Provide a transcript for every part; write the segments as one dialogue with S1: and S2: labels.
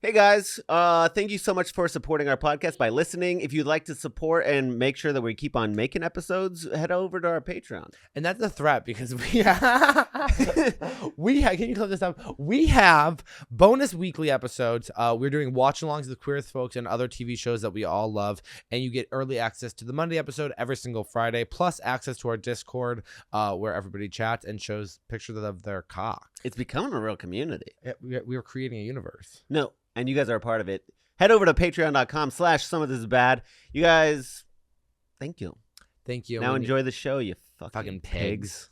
S1: Hey guys, thank you so much for supporting our podcast by listening. If you'd like to support and make sure that we keep on making episodes, head over to our Patreon.
S2: And that's a threat because can you close this up? We have bonus weekly episodes. We're doing watch-alongs with Queer Folks and other TV shows that we all love. And you get early access to the Monday episode every single Friday, plus access to our Discord where everybody chats and shows pictures of their cock.
S1: It's becoming a real community.
S2: We are creating a universe.
S1: No, and you guys are a part of it. Head over to patreon.com/someofthisisobad. You guys, thank you.
S2: Thank you.
S1: Now enjoy the show, you fucking pigs.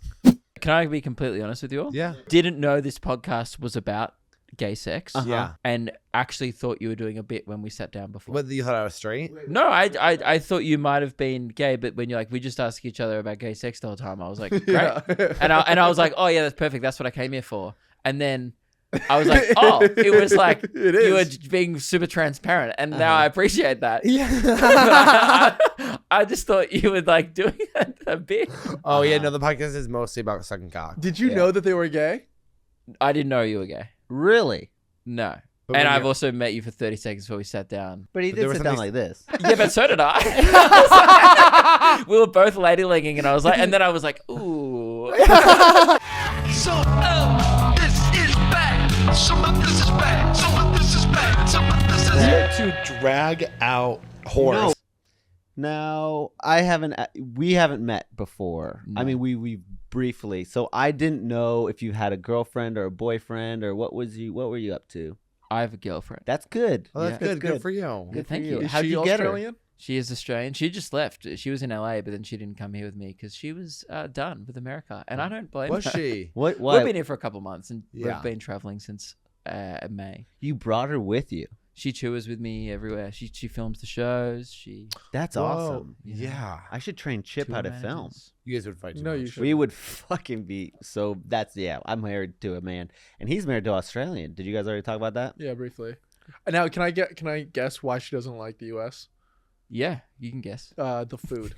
S3: Can I be completely honest with you all?
S2: Yeah.
S3: Didn't know this podcast was about gay sex.
S2: Yeah.
S3: And actually thought you were doing a bit when we sat down before.
S2: Whether you thought I was straight?
S3: No, I thought you might have been gay, but when you're like, we just ask each other about gay sex the whole time, I was like, great. and I was like, oh yeah, that's perfect. That's what I came here for. And then I was like, oh, it was like you were being super transparent, and now I appreciate that.
S2: Yeah.
S3: I just thought you were like doing a bit.
S2: Oh yeah, no, the podcast is mostly about sucking cock.
S4: Did you know that they were gay?
S3: I didn't know you were gay.
S1: Really?
S3: No.
S2: But
S3: And
S2: when
S3: I've
S2: you're-
S3: also met you for 30 seconds before we sat down.
S1: But he
S2: there
S1: did
S2: was
S1: sit down
S2: something-
S1: like this.
S3: Yeah, but so did I. We were both ladylinging, and I was like, and then I was like, ooh.
S5: So, this is back. Some of this is back. Some of this is back. Some of this is
S2: To drag out whores.
S1: No, we haven't met before.
S3: No.
S1: I mean, we briefly. So I didn't know if you had a girlfriend or a boyfriend or what were you up to?
S3: I have a girlfriend.
S1: That's good.
S2: Oh, that's
S3: Yeah.
S2: good. Good for you.
S1: Good
S3: thank
S1: for
S3: you.
S4: Is
S1: How'd
S4: she
S1: you get her?
S4: Australian?
S3: She is Australian. She just left. She was in LA, but then she didn't come here with me because she was done with America, and I don't blame
S2: Was
S3: her.
S2: she?
S1: What?
S3: We've been here for a couple months, and
S2: Yeah.
S3: we've been traveling since May.
S1: You brought her with you.
S3: She tours with me everywhere. She films the shows.
S1: That's
S2: Whoa.
S1: awesome.
S2: Yeah.
S1: I should train Chip how to
S3: tour
S1: film.
S3: managers.
S2: You guys would fight too
S4: No,
S2: much.
S4: you should.
S1: We would fucking be so. I'm married to a man, and he's married to an Australian. Did you guys already talk about that?
S4: Yeah, briefly. Now, can I guess why she doesn't like the U.S.?
S3: Yeah, you can guess.
S4: The food.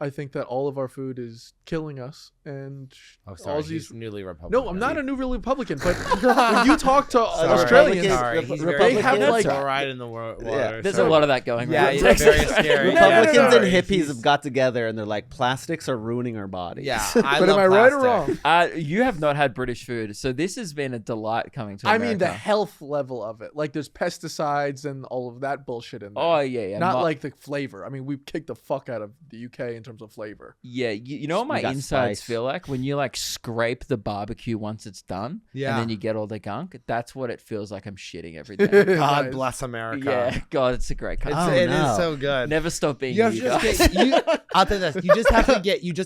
S4: I think that all of our food is killing us, and
S2: Oh, sorry.
S4: Aussies.
S2: He's newly Republican.
S4: No, I'm not a new Republican, but when you talk to Australians,
S2: Sorry. He's very
S4: they have
S2: Republican.
S4: like
S2: fluoride in the water.
S1: Yeah.
S3: There's a lot of that going
S2: Yeah,
S3: on.
S2: he's very scary.
S1: Republicans and
S2: Sorry.
S1: hippies have got together, and they're like, plastics are ruining our bodies.
S2: Yeah.
S4: But am I right or wrong?
S3: You have not had British food, so this has been a delight coming to
S4: I
S3: America.
S4: mean the health level of it. Like there's pesticides and all of that bullshit in there.
S3: Oh yeah.
S4: Not like the flavor. I mean, we kicked the fuck out of the UK in terms of flavor.
S3: Yeah, you know what
S1: We
S3: my
S1: got
S3: insides
S1: spice.
S3: feel like when you like scrape the barbecue once it's done,
S2: Yeah.
S3: and then you get all the gunk. That's what it feels like. I'm shitting every day.
S2: God
S4: Nice.
S2: bless America.
S3: Yeah, God, it's a great
S2: It's,
S3: country.
S1: Oh,
S2: it is
S1: no.
S2: so good.
S3: Never stop being
S2: You have
S3: you
S2: to
S3: guys.
S2: just get, I'll tell you this. You just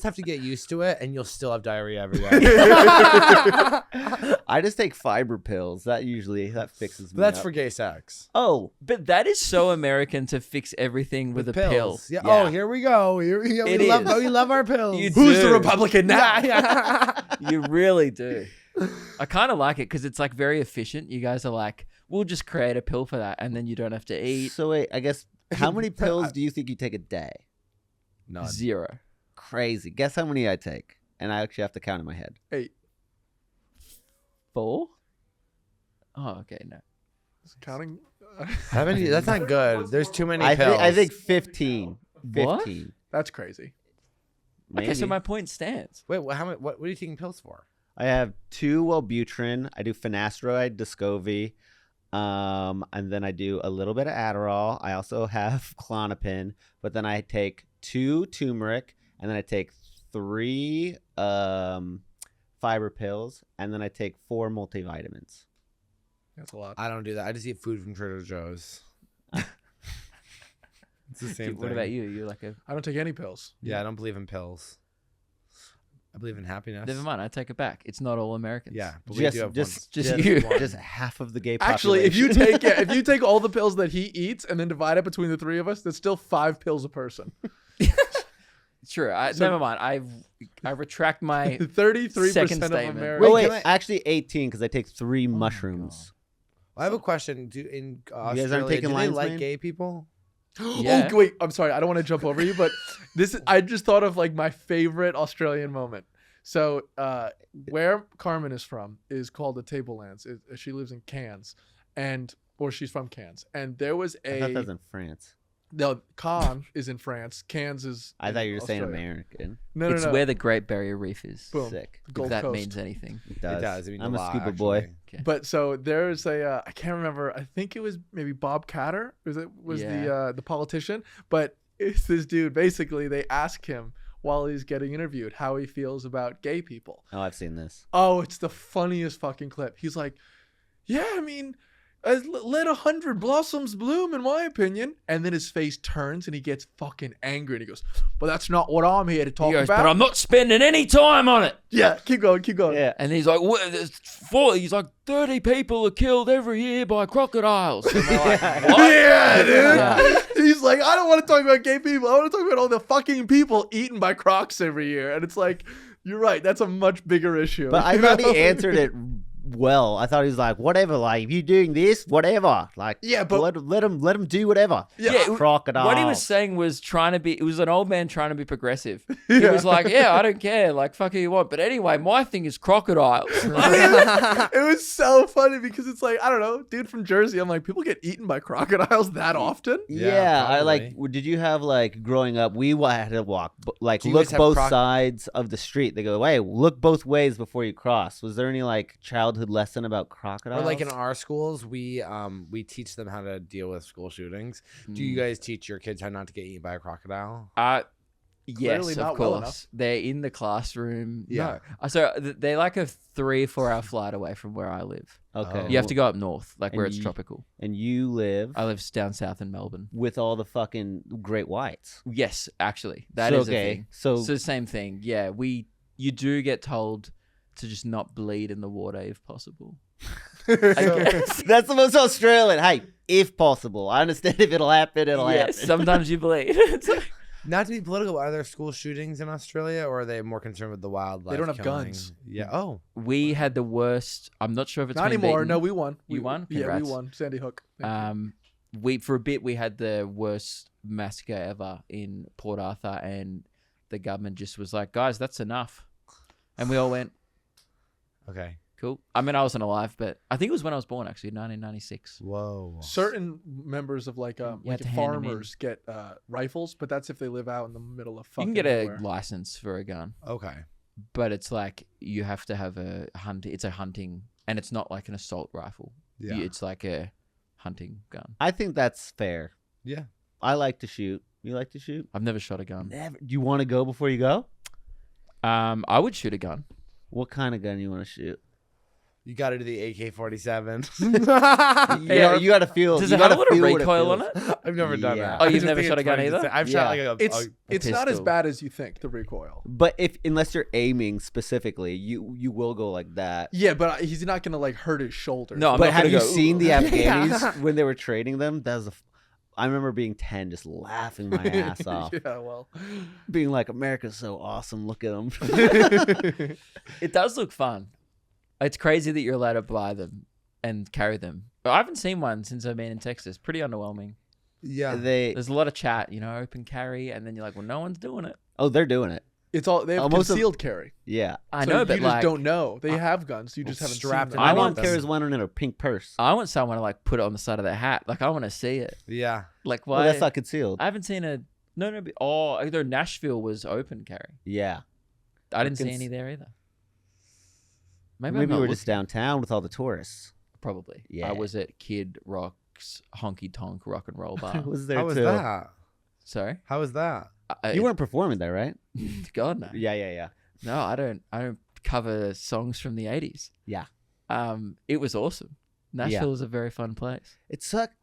S2: have to get used to it, and you'll still have diarrhea every day.
S1: I just take fiber pills. That fixes me.
S2: But that's
S1: up.
S2: for gay sex.
S1: Oh,
S3: But that is so American to fix everything with a pill.
S2: pills. Yeah. Oh, here we go. Here we go.
S3: It
S2: We love,
S3: is.
S2: we love our pills.
S3: You
S4: Who's
S3: do.
S4: the Republican now?
S3: You really do. I kind of like it because it's like very efficient. You guys are like, we'll just create a pill for that, and then you don't have to eat.
S1: so wait. I guess how many pills do you think you take a day?
S2: None.
S3: 0.
S1: Crazy. Guess how many I take, and I actually have to count in my head.
S4: 8.
S3: 4? Oh, okay, no.
S4: Counting.
S2: How many? That's not good. There's too many
S1: I
S2: pills.
S1: think 15.
S3: What?
S1: 15.
S4: That's crazy.
S3: Okay, so
S1: Maybe.
S3: my point stands.
S2: Wait, how many? What are you taking pills for?
S1: I have 2 Wellbutrin. I do finasteride, Descovy, and then I do a little bit of Adderall. I also have Klonopin, but then I take 2 turmeric, and then I take 3 fiber pills, and then I take 4 multivitamins.
S4: That's a lot.
S2: I don't do that. I just eat food from Trader Joe's. It's the same
S3: What
S2: thing.
S3: about you? You're like a.
S4: I don't take any pills.
S2: Yeah, I don't believe in pills. I believe in happiness.
S3: Never mind. I take it back. It's not all Americans.
S2: Yeah, but
S1: Just-
S2: we do have
S1: just-
S3: Just
S2: one.
S3: you.
S2: one.
S1: Just half of the gay population.
S4: Actually, if you take all the pills that he eats and then divide it between the 3 of us, that's still 5 pills a person.
S3: True. Never mind. I retract my.
S4: 33%
S3: Second
S4: of
S3: statement.
S4: America.
S1: Oh,
S2: Wait,
S1: wait,
S2: can I-
S1: actually 18 because I take 3 mushrooms.
S2: I have a question. Do in
S1: aren't
S2: Australia,
S1: taking
S2: do they
S1: lion's
S2: like
S1: mane?
S2: gay people?
S3: Yeah.
S4: Oh wait, I'm sorry. I don't want to jump over you, but I just thought of like my favorite Australian moment. So where Carmen is from is called the Tablelands. She lives in Cairns, and or she's from Cannes. And there was
S1: I thought that was in France.
S4: no, Cannes is in France. Cannes is.
S1: I
S4: in
S1: thought you were saying
S4: Australia.
S1: American.
S4: No,
S3: It's
S4: no.
S3: where the Great Barrier Reef is.
S4: Boom.
S1: Sick.
S3: If
S4: Gold
S3: that
S4: Coast.
S3: means anything.
S1: It does.
S2: It does. It means
S1: I'm a
S2: lot,
S1: scuba boy.
S2: actually.
S4: But so there's a I can't remember. I think it was maybe Bob Catter. Was
S3: Yeah.
S4: the politician? But it's this dude. Basically, they ask him while he's getting interviewed how he feels about gay people.
S1: Oh, I've seen this.
S4: Oh, it's the funniest fucking clip. He's like, "Yeah, I mean, let 100 blossoms bloom, in my opinion." And then his face turns and he gets fucking angry and he goes, "But that's not what I'm here to talk
S3: He goes,
S4: about."
S3: but I'm not spending any time on it.
S4: Yeah, keep going.
S1: Yeah.
S3: And he's like, he's like, 30 people are killed every year by crocodiles. And we're like,
S4: Yeah, dude.
S3: Yeah.
S4: He's like, I don't want to talk about gay people. I want to talk about all the fucking people eaten by crocs every year. And it's like, you're right. That's a much bigger issue.
S1: But I
S4: you
S1: thought
S4: know?
S1: he answered it well. I thought he was like, whatever, like, if you're doing this, whatever. Like,
S4: Yeah, but-
S1: let him do whatever.
S4: Yeah.
S1: Crocodile.
S3: What he was saying was it was an old man trying to be progressive. He was like, yeah, I don't care. Like, fuck who you want. But anyway, my thing is crocodiles.
S4: It was so funny because it's like, I don't know, dude from Jersey. I'm like, people get eaten by crocodiles that often?
S1: Yeah, I like.
S2: probably.
S1: Did you have like growing up? We had to walk, like
S2: Do you
S1: look
S2: guys have
S1: both sides of the street. They go, hey, look both ways before you cross. Was there any like childhood lesson about crocodiles?
S2: Or like in our schools, we teach them how to deal with school shootings. Do you guys teach your kids how not to get eaten by a crocodile?
S3: Yes,
S4: Clearly
S3: of
S4: not well
S3: course.
S4: enough.
S3: They're in the classroom.
S2: Yeah.
S3: No. So they're like a 3 or 4 hour flight away from where I live.
S1: Okay,
S3: You have to go up north, like
S1: And
S3: where it's
S1: you-
S3: tropical.
S1: and you live
S3: I live down south in Melbourne.
S1: with all the fucking great whites.
S3: Yes, actually, that
S1: So,
S3: is a
S1: okay,
S3: thing.
S1: so-
S3: So same thing. Yeah, you do get told to just not bleed in the water if possible. I guess.
S1: That's the most Australian. Hey, if possible, I understand if it'll happen, it'll
S3: Yes,
S1: happen.
S3: sometimes you bleed. It's like-
S2: Not to be political, are there school shootings in Australia, or are they more concerned with the wildlife?
S4: They don't have
S2: killing?
S4: guns.
S2: Yeah. Oh.
S3: we had the worst. I'm not sure if it's
S4: Not
S3: been
S4: anymore.
S3: beaten.
S4: No, we won.
S3: You won?
S4: Yeah, we
S3: Congrats.
S4: won. Sandy Hook. Thank you.
S3: We for a bit we had the worst massacre ever in Port Arthur, and the government just was like, guys, that's enough, and we all went,
S2: Okay.
S3: cool. I mean, I wasn't alive, but I think it was when I was born, actually, 1996.
S2: Whoa.
S4: Certain members of like
S3: You had to hand 'em in.
S4: farmers get rifles, but that's if they live out in the middle of
S3: You
S4: fucking
S3: can get a
S4: nowhere.
S3: license for a gun,
S2: Okay.
S3: but it's like you have to have a hunt. It's a hunting, and it's not like an assault rifle.
S2: Yeah.
S3: It's like a hunting gun.
S1: I think that's fair.
S2: Yeah.
S1: I like to shoot. You like to shoot?
S3: I've never shot a gun.
S1: Never. Do you want to go before you go?
S3: I would shoot a gun.
S1: What kind of gun you want to shoot?
S2: You got to do the AK-47.
S1: Yeah, you got to feel.
S3: Does
S1: you
S3: it have a
S1: gotta
S3: little
S1: feel what
S3: recoil on
S1: feels.
S3: it?
S2: I've never done
S1: Yeah.
S2: that.
S3: Oh,
S2: I
S3: you've
S2: just
S3: never
S2: think
S3: shot a
S2: it's
S3: gun
S2: funny to
S3: either?
S2: say. I've shot like a.
S4: It's not as
S3: pistol.
S4: bad as you think, the recoil.
S1: But unless you're aiming specifically, you will go like that.
S4: Yeah, but he's not gonna like hurt his shoulder.
S3: No, I'm
S1: But
S3: not
S1: have
S3: gonna
S1: you
S3: go,
S1: seen the
S3: "Ooh."
S1: Afghanis when they were trading them? That was I remember being 10, just laughing my ass off,
S4: Yeah, well,
S1: being like, "America's so awesome. Look at them."
S3: It does look fun. It's crazy that you're allowed to buy them and carry them. But I haven't seen one since I've been in Texas. Pretty underwhelming.
S2: Yeah.
S3: There's a lot of chat, open carry, and then you're like, well, no one's doing it.
S1: They're doing it.
S4: it's all they have
S1: Almost a-
S4: concealed carry.
S1: Yeah.
S3: I
S4: So
S3: know,
S4: you
S3: but
S4: just
S3: like,
S4: don't know. They have guns. You just haven't
S2: strapped
S4: seen
S2: in
S4: them.
S3: I
S1: My
S3: want
S1: mom carries one in a pink purse.
S3: I want someone to like put it on the side of their hat. Like I want to see it.
S2: Yeah.
S3: Like
S1: Well,
S3: why?
S1: that's not concealed.
S3: I haven't seen a no. But, either Nashville was open carry.
S1: Yeah.
S3: I didn't see
S1: Cons-
S3: any there either. Maybe,
S1: Maybe
S3: I'm
S1: we're
S3: not
S1: just downtown with all the tourists.
S3: probably.
S1: Yeah.
S3: I was at Kid Rock's Honky Tonk Rock and Roll Bar.
S1: was there
S2: How was
S1: too.
S2: that?
S3: Sorry,
S2: How was that?
S1: You weren't performing there, right?
S3: God no.
S1: Yeah.
S3: No, I don't cover songs from the 80s.
S1: Yeah.
S3: It was awesome. Nashville is a very fun place.
S1: It sucked.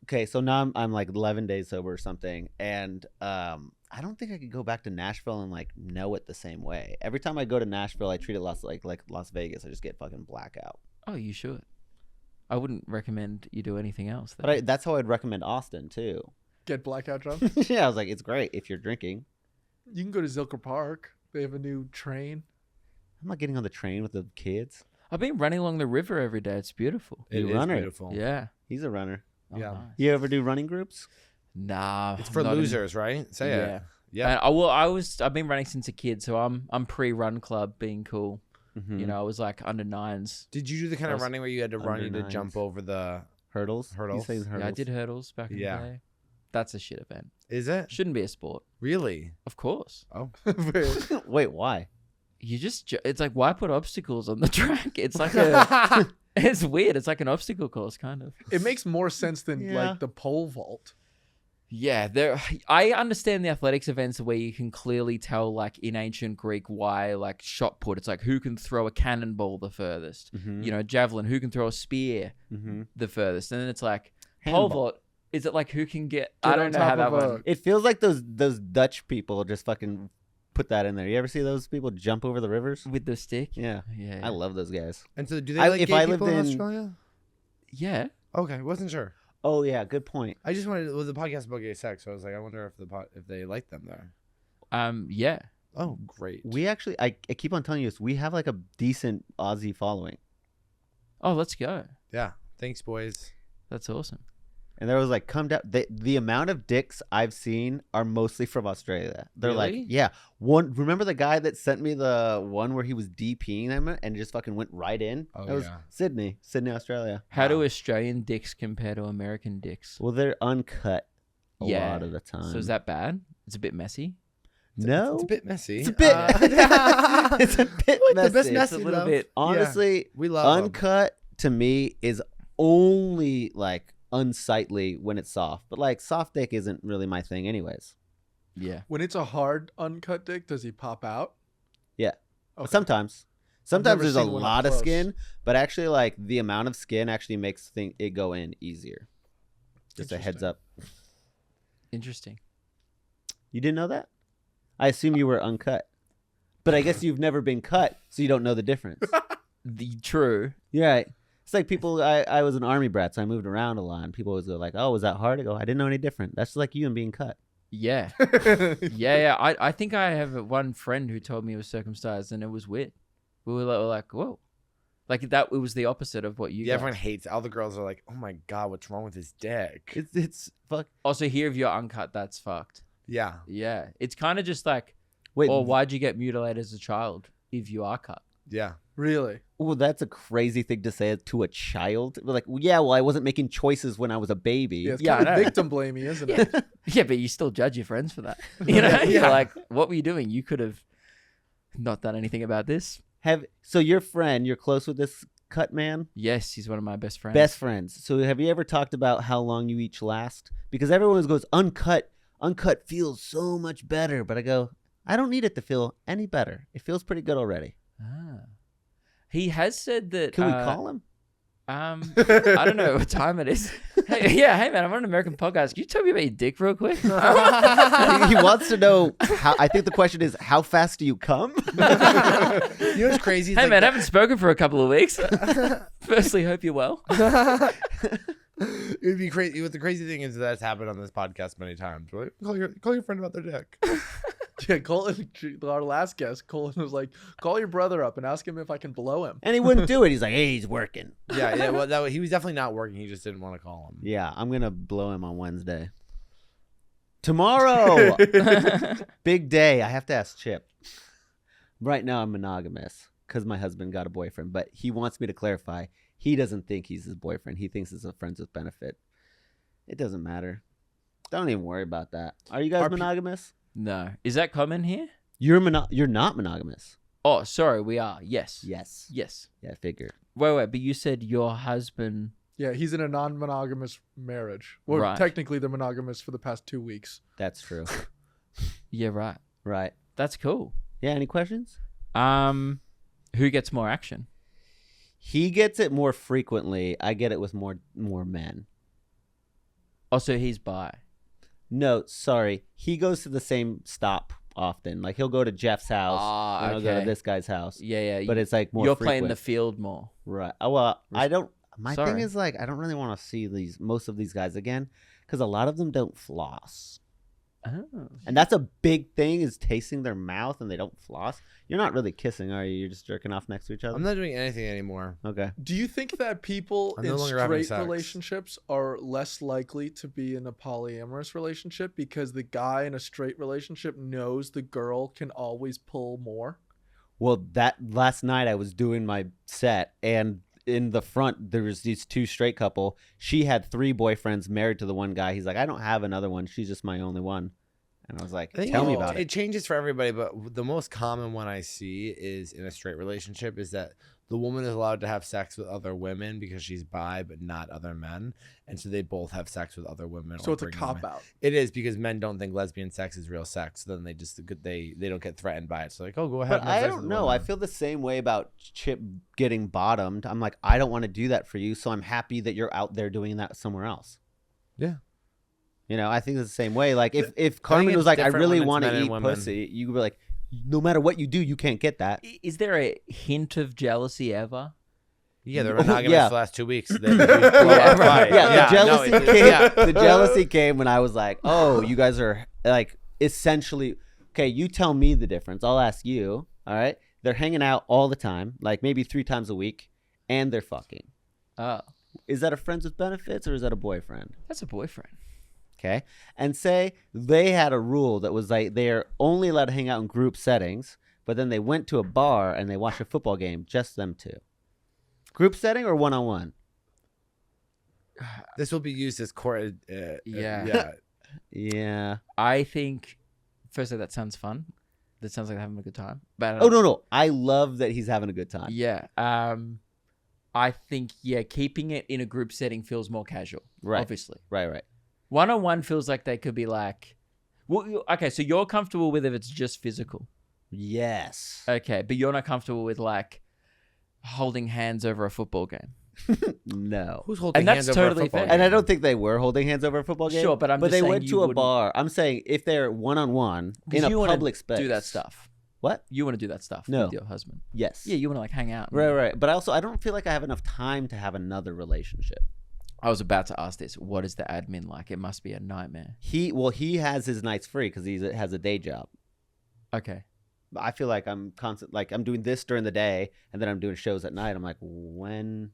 S1: Okay, so now I'm like 11 days sober or something, and I don't think I could go back to Nashville and like know it the same way. Every time I go to Nashville, I treat it like Las Vegas. I just get fucking blackout.
S3: Oh, you should. I wouldn't recommend you do anything else.
S1: But that's how I'd recommend Austin too.
S4: Get blackout drunk.
S1: Yeah, I was like, it's great if you're drinking.
S4: You can go to Zilker Park. They have a new train.
S1: I'm not getting on the train with the kids.
S3: I've been running along the river every day. It's beautiful.
S2: It
S1: You
S2: is
S1: runner.
S2: beautiful.
S3: Yeah.
S1: He's a runner.
S3: Oh,
S2: Yeah.
S3: nice.
S1: You ever do running groups?
S3: Nah.
S2: It's for
S3: not in-
S2: losers, right? Say
S3: Yeah.
S2: it. Yeah.
S3: And I've been running since a kid, so I'm pre-run club being cool.
S1: Mhm.
S3: I was like under 9s.
S2: Did you do the kind of
S1: Those
S2: running where you had to run, you
S1: under
S2: to jump
S1: nines.
S2: over the
S1: Hurdles.
S2: Hurdles.
S1: He's saying hurdles.
S3: Yeah, I did hurdles back in
S2: Yeah.
S3: the day. That's a shit event.
S2: Is it?
S3: Shouldn't be a sport.
S2: Really?
S3: Of course.
S2: Oh.
S1: Wait, why?
S3: You just, it's like, why put obstacles on the track? It's like a, it's weird. It's like an obstacle course, kind of.
S4: It makes more sense than
S1: Yeah.
S4: like the pole vault.
S3: Yeah, I understand the athletics events where you can clearly tell, like in ancient Greek, why like shot put. It's like who can throw a cannonball the furthest.
S1: Mhm.
S3: You know, javelin. Who can throw a spear
S1: Mm-hmm.
S3: the furthest? And then it's like pole
S1: Handball.
S3: vault. Is it like who can get?
S4: Get
S3: I
S4: on
S3: don't know how
S4: top
S3: that
S4: of a-
S3: one.
S1: It feels like those Dutch people just fucking put that in there. You ever see those people jump over the rivers?
S3: With the stick.
S1: Yeah.
S3: Yeah.
S1: I love those guys.
S2: And so do they
S1: I-
S2: like
S1: if
S2: gay
S1: I
S2: people
S1: lived
S2: in
S1: in-
S2: Australia?
S3: Yeah.
S2: Okay, wasn't sure.
S1: Oh yeah, good point.
S2: I just wanted was the podcast about gay sex, so I was like, I wonder if they like them there.
S3: Yeah.
S2: Oh, great.
S1: We actually, I keep on telling you this. We have like a decent Aussie following,
S3: Oh, let's go.
S2: Yeah. Thanks, boys.
S3: That's awesome.
S1: and there was like, come down. The amount of dicks I've seen are mostly from Australia. They're like,
S3: Really?
S1: yeah. One. Remember the guy that sent me the one where he was DPing them and just fucking went right in?
S2: Oh,
S1: that was
S2: yeah.
S1: Sydney, Australia.
S3: How do
S2: Wow.
S3: Australian dicks compare to American dicks?
S1: Well, they're uncut a
S3: Yeah.
S1: lot of the time.
S3: So is that bad? It's a bit messy.
S1: no?
S2: It's a bit messy.
S1: It's a bit. It's a bit
S2: like
S1: messy.
S2: the best
S3: It's
S2: messy
S3: a little
S2: love.
S3: bit.
S1: Honestly,
S2: We love 'em.
S1: uncut to me is only like unsightly when it's soft, but like soft dick isn't really my thing, anyways.
S3: Yeah.
S4: When it's a hard uncut dick, does he pop out?
S1: Yeah.
S4: Okay.
S1: Sometimes
S4: never
S1: there's a
S4: seen one up
S1: lot of
S4: close.
S1: skin, but actually, like the amount of skin actually makes it go in easier. Just a heads up.
S3: Interesting.
S1: You didn't know that? I assume you were uncut, but I guess you've never been cut, so you don't know the difference.
S3: True.
S1: You're right. It's like people. I was an army brat, so I moved around a lot, and people always go like, "Oh, was that hard?" I go, "I didn't know any different." That's like you and being cut.
S3: Yeah. Yeah. I think I have one friend who told me he was circumcised, and it was weird. We were like, whoa. Like that. It was the opposite of what you.
S2: Yeah,
S3: guys.
S2: everyone hates. All the girls are like, "Oh my god, what's wrong with his dick?"
S1: It's fuck.
S3: Also, here if you're uncut, that's fucked.
S2: Yeah.
S3: Yeah. It's kind of just like,
S1: Wait,
S3: or why'd you get mutilated as a child if you are cut?
S2: Yeah.
S4: Really?
S1: well, that's a crazy thing to say to a child. We're like, well, yeah, well, I wasn't making choices when I was a baby.
S4: Yeah, it's
S3: Yeah,
S4: kind
S3: I
S4: of
S3: know.
S4: victim blaming, isn't it?
S3: Yeah, but you still judge your friends for that. You know, you're
S2: Yeah.
S3: like, what were you doing? You could have not done anything about this.
S1: So your friend, you're close with this cut man?
S3: Yes, he's one of my best friends.
S1: Best friends. So have you ever talked about how long you each last? Because everyone always goes, uncut feels so much better. But I go, I don't need it to feel any better. It feels pretty good already.
S3: Ah. He has said that.
S1: Can we call him?
S3: I don't know what time it is. Hey man, I'm on an American podcast. Can you tell me about your dick real quick?
S1: He wants to know how. I think the question is, how fast do you come?
S2: You know what's crazy? It's
S3: Hey
S2: like
S3: man, I haven't spoken for a couple of weeks. Firstly, hope you're well.
S2: It would be crazy. What the crazy thing is that's happened on this podcast many times. Right? Call your friend about their dick.
S4: Yeah, Colton, our last guest, Colton was like, call your brother up and ask him if I can blow him.
S1: And he wouldn't do it. He's like, hey, he's working.
S2: Yeah. Well, he was definitely not working. He just didn't want to call him.
S1: Yeah, I'm going to blow him on Wednesday. Tomorrow. Big day. I have to ask Chip. Right now, I'm monogamous because my husband got a boyfriend, but he wants me to clarify. He doesn't think he's his boyfriend. He thinks it's a friends with benefit. It doesn't matter. Don't even worry about that. Are you guys monogamous?
S3: No, is that common here?
S1: You're not monogamous.
S3: Oh, sorry, we are. Yes.
S1: Yes.
S3: Yes.
S1: Yeah, I figured.
S3: Wait, but you said your husband.
S4: Yeah, he's in a non-monogamous marriage. Well,
S3: Right.
S4: technically, they're monogamous for the past 2 weeks.
S1: That's true.
S3: Yeah, right.
S1: Right.
S3: That's cool.
S1: Yeah, any questions?
S3: Who gets more action?
S1: He gets it more frequently. I get it with more men.
S3: Also, he's bi.
S1: No, sorry. He goes to the same stop often. Like he'll go to Jeff's house.
S3: Ah,
S1: and I'll go to
S3: okay.
S1: this guy's house.
S3: Yeah.
S1: But it's like more
S3: You're
S1: frequent.
S3: playing the field more.
S1: Right. Well, I don't. My thing
S3: Sorry.
S1: is like I don't really want to see most of these guys again because a lot of them don't floss,
S3: Oh.
S1: and that's a big thing is tasting their mouth and they don't floss. You're not really kissing, are you? You're just jerking off next to each other.
S2: I'm not doing anything anymore.
S1: Okay.
S4: Do you think that people
S2: I'm no
S4: in
S2: longer having
S4: straight
S2: sex.
S4: relationships are less likely to be in a polyamorous relationship because the guy in a straight relationship knows the girl can always pull more?
S1: Well, that last night I was doing my set and in the front, there was these two straight couple. She had 3 boyfriends married to the one guy. He's like, I don't have another one. She's just my only one. And I was like, tell me about it.
S2: It changes for everybody, but the most common one I see is in a straight relationship is that the woman is allowed to have sex with other women because she's bi, but not other men. And so they both have sex with other women.
S4: So it's a cop-out.
S2: It is, because men don't think lesbian sex is real sex. So then they just they don't get threatened by it. So like, oh, go ahead.
S1: But I don't know. I feel the same way about Chip getting bottomed. I'm like, I don't want to do that for you. So I'm happy that you're out there doing that somewhere else.
S2: Yeah.
S1: You know, I think it's the same way. Like if Carmen was like, I really want to eat pussy, you would be like, no matter what you do, you can't get that.
S3: Is there a hint of jealousy ever?
S2: Yeah, they were monogamous for the last 2 weeks.
S1: The jealousy came when I was like, oh, you guys are like essentially, okay, you tell me the difference. I'll ask you. All right. They're hanging out all the time, like maybe 3 times a week, and they're fucking.
S3: Oh.
S1: Is that a friends with benefits or is that a boyfriend?
S3: That's a boyfriend.
S1: Okay. And say they had a rule that was like they're only allowed to hang out in group settings, but then they went to a bar and they watched a football game, just them two. Group setting or one-on-one?
S2: This will be used as court.
S3: Yeah.
S1: Yeah.
S3: I think, firstly, that sounds fun. That sounds like they're having a good time. But
S1: Oh, no. I love that he's having a good time.
S3: Yeah. I think, keeping it in a group setting feels more casual.
S1: Right.
S3: Obviously.
S1: Right.
S3: One-on-one feels like they could be like, well, okay, so you're comfortable with if it's just physical.
S1: Yes.
S3: Okay, but you're not comfortable with like holding hands over a football game.
S1: No.
S2: Who's holding
S3: And that's
S2: hands over a
S3: totally
S2: football
S3: fair.
S2: game?
S1: And I don't think they were holding hands over a football game.
S3: Sure, but I'm just
S1: they
S3: saying
S1: went
S3: you
S1: to a
S3: wouldn't-
S1: bar. I'm saying if they're one-on-one in a
S3: You wanna
S1: public space.
S3: do that stuff.
S1: What?
S3: You want to do that stuff
S1: No.
S3: with your husband.
S1: Yes.
S3: Yeah, you want to like hang out.
S1: Right. But also, I don't feel like I have enough time to have another relationship.
S3: I was about to ask this. What is the admin like? It must be a nightmare.
S1: He has his nights free because he has a day job.
S3: Okay.
S1: I feel like I'm constant, like I'm doing this during the day and then I'm doing shows at night. I'm like, when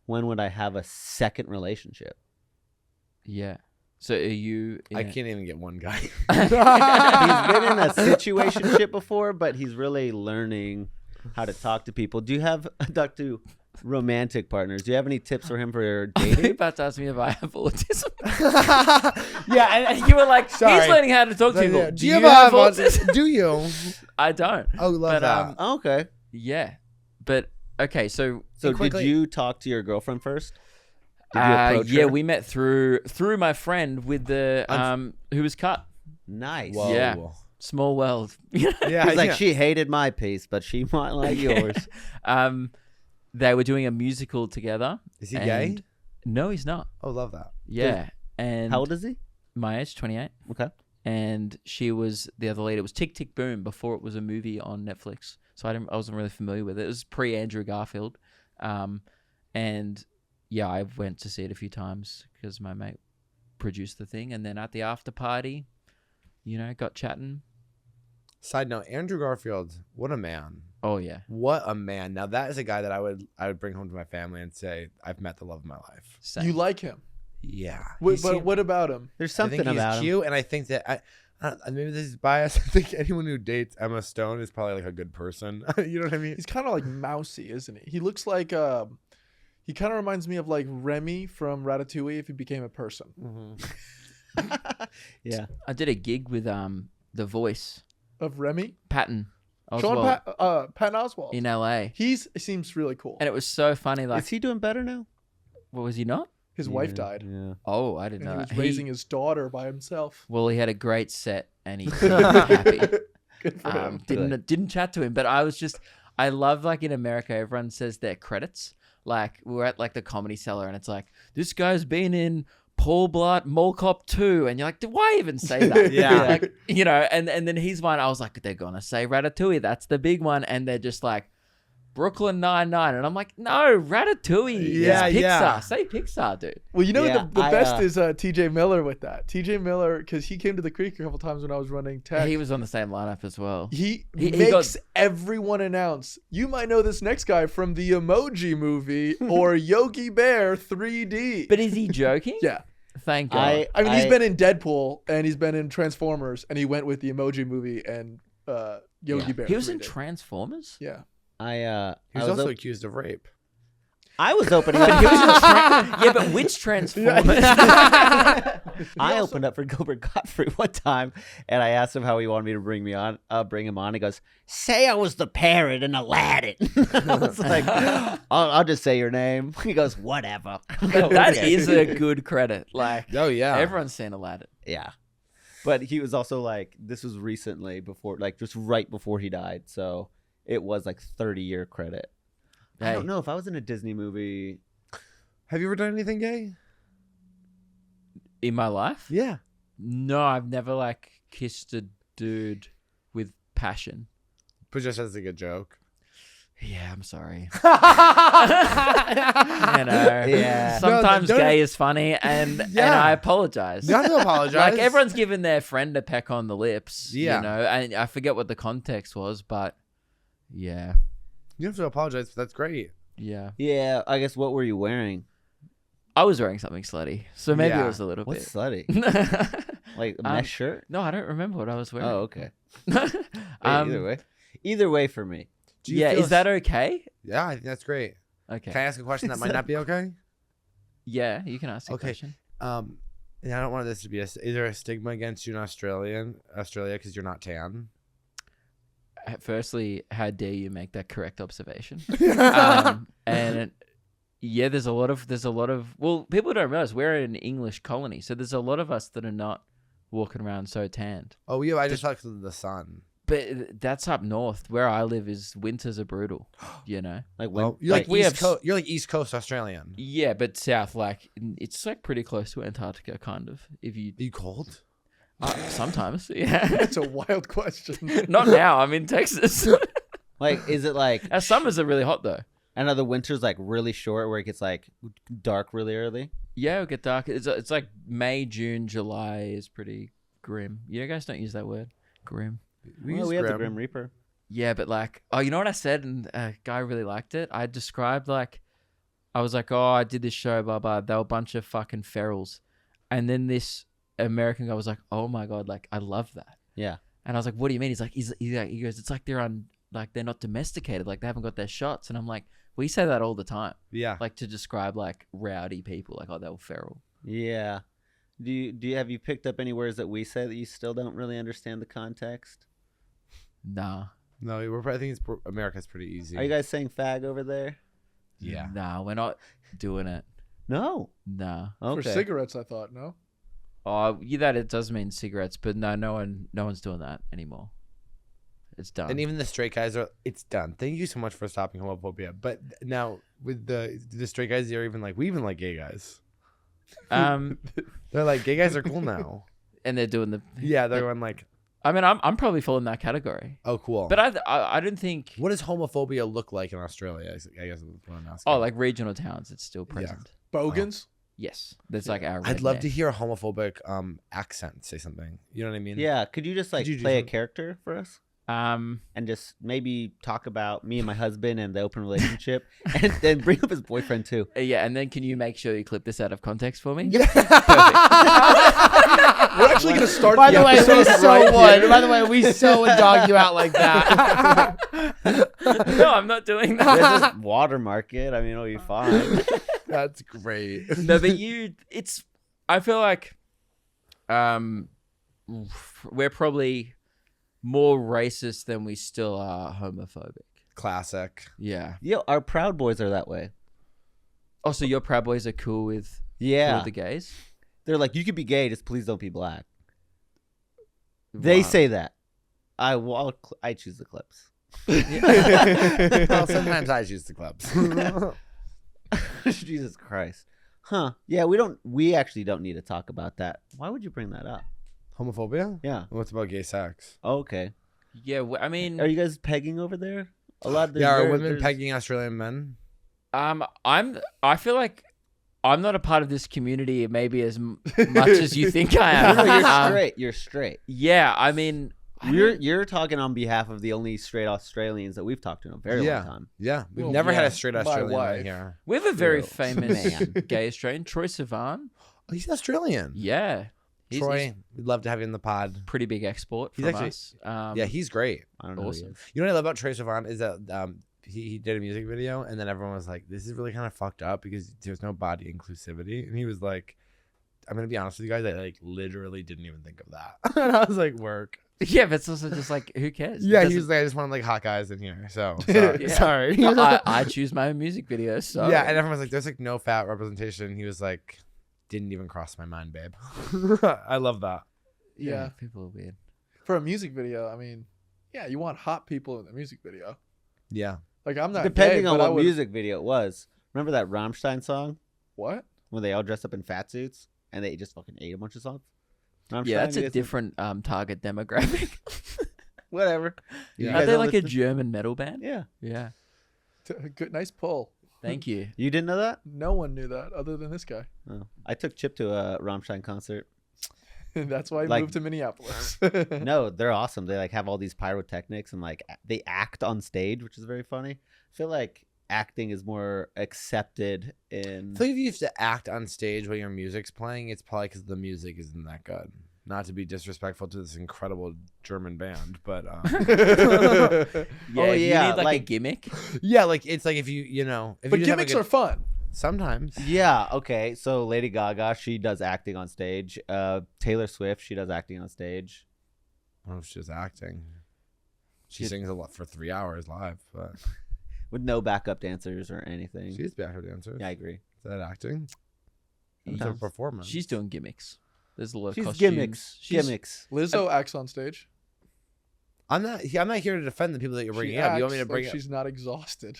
S1: would I have a second relationship?
S3: Yeah. So are you?
S2: I can't even get one guy.
S1: He's been in a situationship before, but he's really learning how to talk to people. Do you have Dr. romantic partners? Do you have any tips for him for
S3: Are you
S1: dating?
S3: about to ask me if I have autism? Yeah, and you were like,
S2: Sorry.
S3: he's learning how to talk to people.
S2: Yeah.
S3: Do you have autism?
S2: Do you?
S3: I don't.
S2: Oh, love
S3: But,
S2: that.
S1: Oh, okay.
S3: Yeah. But, okay, so
S1: So
S2: quickly-
S1: did you talk to your girlfriend first? Did you approach
S3: yeah,
S1: her?
S3: we met through my friend with the who was cut.
S1: Nice.
S2: Whoa.
S3: Yeah. Small world.
S2: Yeah,
S1: He's like,
S2: yeah.
S1: she hated my piece, but she might like yours.
S3: They were doing a musical together.
S2: Is he gay?
S3: and- No, he's not.
S2: Oh, love that.
S3: Yeah. And
S1: How old is he?
S3: my age, 28.
S1: Okay.
S3: And she was the other lead. It was Tick Tick Boom before it was a movie on Netflix. So I wasn't really familiar with it. It was pre Andrew Garfield. And yeah, I went to see it a few times because my mate produced the thing. And then at the after party, got chatting.
S2: Side note: Andrew Garfield, what a man!
S3: Oh yeah.
S2: What a man! Now that is a guy that I would bring home to my family and say I've met the love of my life.
S3: Same.
S4: You like him.
S2: Yeah,
S4: But what about him?
S1: There's
S2: I
S1: something
S2: think he's
S1: about him.
S2: cute, and I think that maybe this is biased. I think anyone who dates Emma Stone is probably like a good person. You know what I mean?
S4: He's kind of like mousy, isn't he? He looks like he kind of reminds me of like Remy from Ratatouille if he became a person.
S1: Yeah.
S3: I did a gig with the voice,
S4: Of Remy,
S3: Patton
S4: Sean
S3: Oswalt,
S4: Patton Oswalt.
S3: in LA.
S4: He seems really cool.
S3: And it was so funny. Like,
S1: Is he doing better now?
S3: what was he not?
S4: His wife died,
S1: Yeah.
S3: Oh, I didn't
S4: and he
S3: know.
S4: was
S3: that.
S4: raising his daughter by himself.
S3: Well, he had a great set, and he seemed happy.
S4: Good for him.
S3: Didn't chat to him, but I love like in America, everyone says their credits. Like we're at like the Comedy Cellar, and it's like this guy's been in Paul Blart Mall Cop 2, and you're like, why even say that?
S2: Yeah.
S3: Like, and then he's one. I was like, they're gonna say Ratatouille, that's the big one, and they're just like Brooklyn Nine-Nine, and I'm like, no, Ratatouille.
S2: Yeah,
S3: is Pixar.
S2: yeah.
S3: Say Pixar, dude.
S4: Well,
S1: Yeah,
S4: the best
S1: I,
S4: is TJ Miller with that. TJ Miller, because he came to the Creek a couple times when I was running tech.
S3: He was on the same lineup as well.
S4: He
S3: He
S4: makes everyone announce, you might know this next guy from the Emoji Movie or Yogi Bear 3D.
S3: But is he joking?
S4: Yeah.
S3: Thank God.
S4: I mean, he's been in Deadpool and he's been in Transformers, and he went with the Emoji Movie and Yogi Bear.
S3: He was in
S4: 3D.
S3: Transformers.
S4: Yeah.
S2: He was also accused of rape.
S1: I was opening
S3: But he was
S1: up.
S3: yeah, but which Transformers?
S1: I opened up for Gilbert Gottfried one time, and I asked him how he wanted me to bring him on. He goes, "Say I was the parrot in Aladdin." I was like, I'll just say your name." He goes, "Whatever."
S3: But that
S1: Okay.
S3: is a good credit. Like,
S2: Oh yeah.
S3: everyone's seen Aladdin.
S1: Yeah. But he was also like, this was recently before, like just right before he died. So it was like 30-year credit. I
S3: Hey.
S1: don't know if I was in a Disney movie.
S2: Have you ever done anything gay?
S3: In my life?
S2: Yeah.
S3: No, I've never like kissed a dude with passion.
S2: But just as like a joke.
S3: Yeah, I'm sorry. You
S2: Yeah.
S3: know,
S1: Yeah.
S3: sometimes
S2: No,
S3: gay is funny, and
S2: Yeah.
S3: I apologize.
S2: You have to apologize.
S3: Like everyone's giving their friend a peck on the lips,
S2: Yeah.
S3: you know, and I forget what the context was, but yeah,
S2: You have to apologize, but that's great.
S3: yeah.
S1: Yeah, I guess what were you wearing?
S3: I was wearing something slutty, so maybe
S2: Yeah.
S3: it was a little
S1: What's
S3: bit.
S1: slutty? Like a mesh shirt?
S3: No, I don't remember what I was wearing.
S1: Oh, okay. Hey,
S3: Um,
S1: either way for me.
S2: Do you
S3: yeah,
S2: feel
S3: is that okay?
S2: Yeah, I think that's great.
S3: Okay.
S2: Can I ask a question that might not be okay?
S3: Yeah, you can ask a
S2: Okay.
S3: question.
S2: And I don't want this to be is there a stigma against you in Australia because you're not tan?
S3: Firstly, how dare you make that correct observation? And yeah, there's a lot of well, people don't realize we're an English colony, so there's a lot of us that are not walking around so tanned.
S2: Oh yeah, I just thought 'cause of the sun.
S3: But that's up north. Where I live is winters are brutal, you know.
S1: Like when
S2: Well, you're like
S3: we
S2: East
S3: have-
S2: Coast. You're like East Coast Australian.
S3: Yeah, but south, like it's like pretty close to Antarctica, kind of. If you
S2: Are you cold?
S3: sometimes, yeah.
S4: That's a wild question.
S3: Not now. I'm in Texas.
S1: like is it like
S3: Our summers are really hot though.
S1: and are the winters like really short where it gets like dark really early?
S3: Yeah, it'll get dark. It's like May, June, July is pretty grim. You guys don't use that word, grim.
S1: Well, we have the Grim Reaper.
S3: Yeah, but like, oh, you know what I said, and a guy really liked it. I described like, I was like, oh, I did this show, blah blah. They were a bunch of fucking ferals, and then this American guy was like, oh my god, like I love that.
S1: Yeah.
S3: And I was like, what do you mean? He's like, he goes, it's like they're not domesticated, like they haven't got their shots. And I'm like, we say that all the time,
S2: Yeah.
S3: like to describe like rowdy people, like oh they were feral.
S1: Yeah. Do you have you picked up any words that we say that you still don't really understand the context?
S3: Nah,
S2: No, I think America's pretty easy.
S1: Are you guys saying fag over there?
S2: Yeah.
S3: nah, we're not doing it.
S1: No.
S3: Nah.
S1: Okay.
S4: For cigarettes, I thought, no?
S3: Oh, yeah, that it does mean cigarettes, but no one's doing that anymore. It's done.
S2: And even the straight guys are. It's done. Thank you so much for stopping homophobia. But now with the straight guys, they're even like we even like gay guys. They're like gay guys are cool now.
S3: and they're doing the.
S2: Yeah, they're going like,
S3: I mean, I'm probably falling that category,
S2: oh, cool.
S3: but I don't think.
S2: What does homophobia look like in Australia? I guess is what I'm asking.
S3: Oh, like regional towns, it's still present.
S4: Bogans?
S3: Yes, that's like our.
S2: I'd love
S3: redneck.
S2: to hear a homophobic accent say something. You know what I mean?
S1: Yeah. Could you just like
S2: Could you do
S1: play a
S2: some-
S1: character for us?
S3: Um,
S1: And just maybe talk about me and my husband and the open relationship, and then bring up his boyfriend too.
S3: yeah, and then can you make sure you clip this out of context for me?
S4: We're actually going to start
S2: By the way,
S4: episode
S2: we so
S4: right
S2: would.
S4: here.
S2: By the way, we so would dog you out like that.
S3: No, I'm not doing that.
S1: There's this watermark it. I mean, it'll be fine.
S2: That's great.
S3: No, but I feel like, we're probably more racist than we still are homophobic.
S2: Classic.
S3: Yeah.
S1: Yo, our Proud Boys are that way.
S3: Oh, so your Proud Boys are cool with
S1: Yeah.
S3: the gays?
S1: They're like, you could be gay, just please don't be black. They
S3: Wow.
S1: say that. I choose the clips.
S2: Well, sometimes I choose the clubs.
S1: Jesus Christ. Huh. Yeah, we actually don't need to talk about that. Why would you bring that up?
S2: Homophobia?
S1: Yeah.
S2: What's about gay sex?
S1: Oh, okay.
S3: Yeah, I mean,
S1: Are you guys pegging over there? A lot of
S2: Yeah, are
S1: there-
S2: women
S1: there's-
S2: pegging Australian men?
S3: I feel like I'm not a part of this community maybe as much as you think I am.
S1: No, you're
S3: Um,
S1: straight. You're straight.
S3: Yeah, I mean,
S1: You're talking on behalf of the only straight Australians that we've talked to in a very
S2: Yeah.
S1: long time.
S2: Yeah. We've
S4: Well,
S2: never had
S3: yeah.
S2: a straight
S4: My
S2: Australian
S4: wife.
S2: right here.
S3: we have a very
S1: True.
S3: famous
S1: Man.
S3: gay Australian, Troy Sivan.
S2: Oh, he's Australian.
S3: Yeah. He's
S2: Troy, we'd love to have you in the pod.
S3: a pretty big export
S2: He's
S3: from
S2: actually-
S3: us.
S2: Yeah, he's great.
S1: I don't know. Who he
S3: Awesome.
S1: is.
S2: You know what I love about Trey Sivan is that he did a music video, and then everyone was like, "This is really kind of fucked up because there's no body inclusivity." And he was like, "I'm gonna be honest with you guys, I like literally didn't even think of that." And I was like, "Work."
S3: Yeah, but it's also just like, who cares? It
S2: Yeah, he
S3: doesn't-
S2: was like, "I just wanted like hot guys in here." So sorry.
S3: Yeah.
S2: Sorry.
S3: I choose my own music videos. So
S2: Yeah, and everyone was like, "There's like no fat representation." He was like, "Didn't even cross my mind, babe." I love that.
S4: Yeah.
S3: people are weird.
S4: For a music video, I mean, yeah, you want hot people in the music video.
S2: Yeah.
S4: Like I'm not
S1: Depending
S4: gay,
S1: on
S4: but I
S1: what
S4: would,
S1: music video it was. Remember that Rammstein song
S4: What?
S1: when they all dressed up in fat suits and they just fucking ate a bunch of songs? Rammstein,
S3: Yeah, that's
S1: you
S3: a
S1: guys-
S3: different target demographic.
S1: Whatever. You
S2: Yeah.
S3: Are
S1: guys
S3: they
S1: don't
S3: like a
S1: listen-
S3: German metal band?
S1: Yeah.
S3: Yeah.
S4: Good, nice pull.
S3: Thank you.
S1: You didn't know that?
S4: No one knew that other than this guy.
S1: Oh. I took Chip to a Rammstein concert.
S4: That's why he
S1: Like-
S4: moved to Minneapolis.
S1: No, they're awesome. They like have all these pyrotechnics and like they act on stage, which is very funny. I feel like acting is more accepted in.
S2: I think if you have to act on stage while your music's playing, it's probably because the music isn't that good. Not to be disrespectful to this incredible German band, but
S3: Yeah,
S1: Oh,
S3: if you
S1: yeah,
S3: need like a
S1: like-
S3: gimmick.
S2: yeah, like it's like if you know, if
S4: But
S2: you just have a
S4: gimmicks
S2: good-
S4: are fun.
S2: sometimes.
S1: Yeah. Okay. So Lady Gaga, she does acting on stage. Taylor Swift, she does acting on stage.
S2: I don't know if she's acting. She
S3: She-
S2: sings a lot for 3 hours live, but
S1: With no backup dancers or anything.
S2: she's backup dancer.
S1: Yeah, I agree.
S2: Is that acting? It's a
S1: Sometimes.
S2: performance.
S3: She's doing gimmicks. There's a lot of
S1: She's
S3: costumes.
S1: gimmicks.
S3: She's-
S1: Gimmicks.
S4: Lizzo acts on stage.
S2: I'm not here to defend the people that you're bringing
S4: She
S2: up. You want me to
S4: acts
S2: bring
S4: like
S2: up?
S4: she's not exhausted.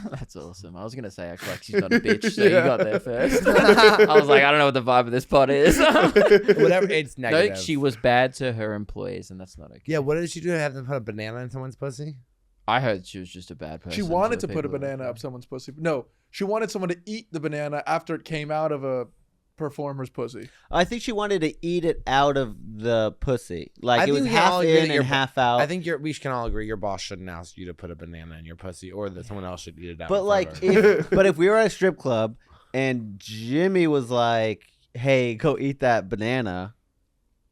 S3: That's awesome. I was gonna say act like she's not a bitch, so you
S4: Yeah.
S3: got there first. I was like, I don't know what the vibe of this pod is.
S2: Whatever. It's
S3: No,
S2: negative.
S3: she was bad to her employees, and that's not okay.
S2: Yeah. What did she do? Have them put a banana in someone's pussy?
S3: I heard she was just a bad person.
S4: She wanted
S3: the
S4: to put a
S3: people that-
S4: banana up someone's pussy. No, she wanted someone to eat the banana after it came out of a performer's pussy.
S1: I think she wanted to eat it out of the pussy. Like
S2: I
S1: it was
S2: think we can all
S1: half
S2: agree that
S1: in
S2: your
S1: and
S2: bo-
S1: half out.
S2: I think we can all agree your boss shouldn't ask you to put a banana in your pussy, or that someone else should eat it out.
S1: But like,
S2: further.
S1: if we were at a strip club and Jimmy was like, "Hey, go eat that banana,"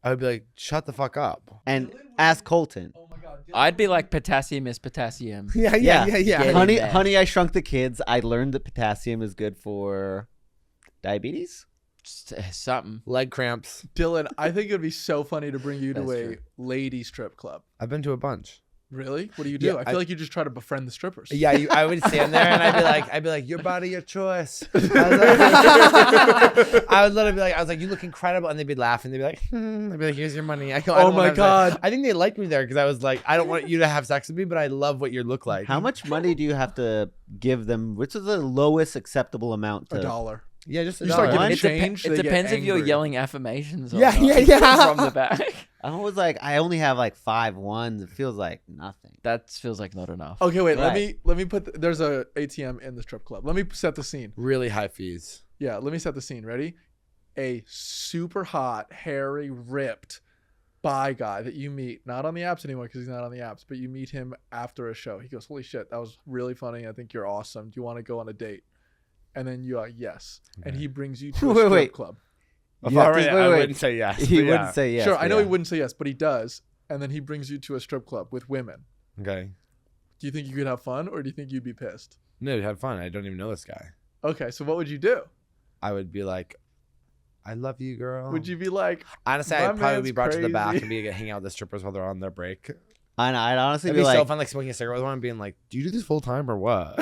S2: I would be like, shut the fuck up.
S1: and ask Colton,
S4: Oh my god.
S3: I'd be like, potassium is potassium.
S2: Yeah,
S1: Yeah.
S3: Get it.
S1: "Honey,
S3: there.
S1: honey, I Shrunk the Kids. I learned that potassium is good for diabetes."
S3: Just, something.
S2: Leg cramps.
S4: Dylan, I think it would be so funny to bring you to
S3: That's
S4: a
S3: true.
S4: lady strip club.
S2: I've been to a bunch.
S4: Really? What do you do?
S2: Yeah,
S4: I feel like you just try to befriend the strippers.
S2: Yeah, I would stand there and I'd be like, your body, your choice. I would literally be like, I was like, you look incredible, and they'd be laughing. They'd be like, I'd be like, here's your money. I go, I
S4: Oh
S2: don't
S4: my
S2: wanna have
S4: God.
S2: sex. I think they liked me there because I was like, I don't want you to have sex with me, but I love what you look like.
S1: How much money do you have to give them? Which is the lowest acceptable amount to?
S4: $1.
S2: Yeah, just a
S4: You start
S2: dollar.
S4: giving
S3: It,
S4: change,
S3: it
S4: they get
S3: depends if you're
S4: angry.
S3: yelling affirmations. Or
S2: Yeah,
S3: not
S2: yeah.
S3: From the back.
S1: I was like, I only have like 5 ones. It feels like nothing.
S3: That feels like not enough.
S4: Okay, wait.
S1: Right.
S4: Let me put. There's a ATM in the strip club. Let me set the scene.
S2: Really high fees.
S4: Yeah, let me set the scene. Ready? A super hot, hairy, ripped bi guy that you meet, not on the apps anymore because he's not on the apps, but you meet him after a show. He goes, "Holy shit, that was really funny. I think you're awesome. Do you want to go on a date?" And then you're like, "Yes." And he brings you to a
S1: Wait,
S4: strip
S1: wait.
S4: club.
S2: If
S1: You
S2: I
S1: have
S2: were
S1: to-
S2: you,
S1: wait,
S2: I
S1: wait.
S2: wouldn't say yes.
S1: He
S2: but yeah.
S1: wouldn't say yes.
S4: sure,
S1: but
S4: I know
S1: yeah.
S4: he wouldn't say yes, but he does. And then he brings you to a strip club with women.
S2: Okay.
S4: Do you think you could have fun, or do you think you'd be pissed?
S2: No, we had fun. I don't even know this guy.
S4: Okay, so what would you do?
S2: I would be like, I love you, girl.
S4: Would you be like,
S2: Honestly,
S4: My
S2: I'd probably
S4: man's
S2: be brought to the back
S4: crazy.
S2: and be hang out with the strippers while they're on their break.
S1: I'd honestly
S2: It'd
S1: be
S2: be
S1: like,
S2: so fun, like smoking a cigarette with one and being like, "Do you do this full time or what?"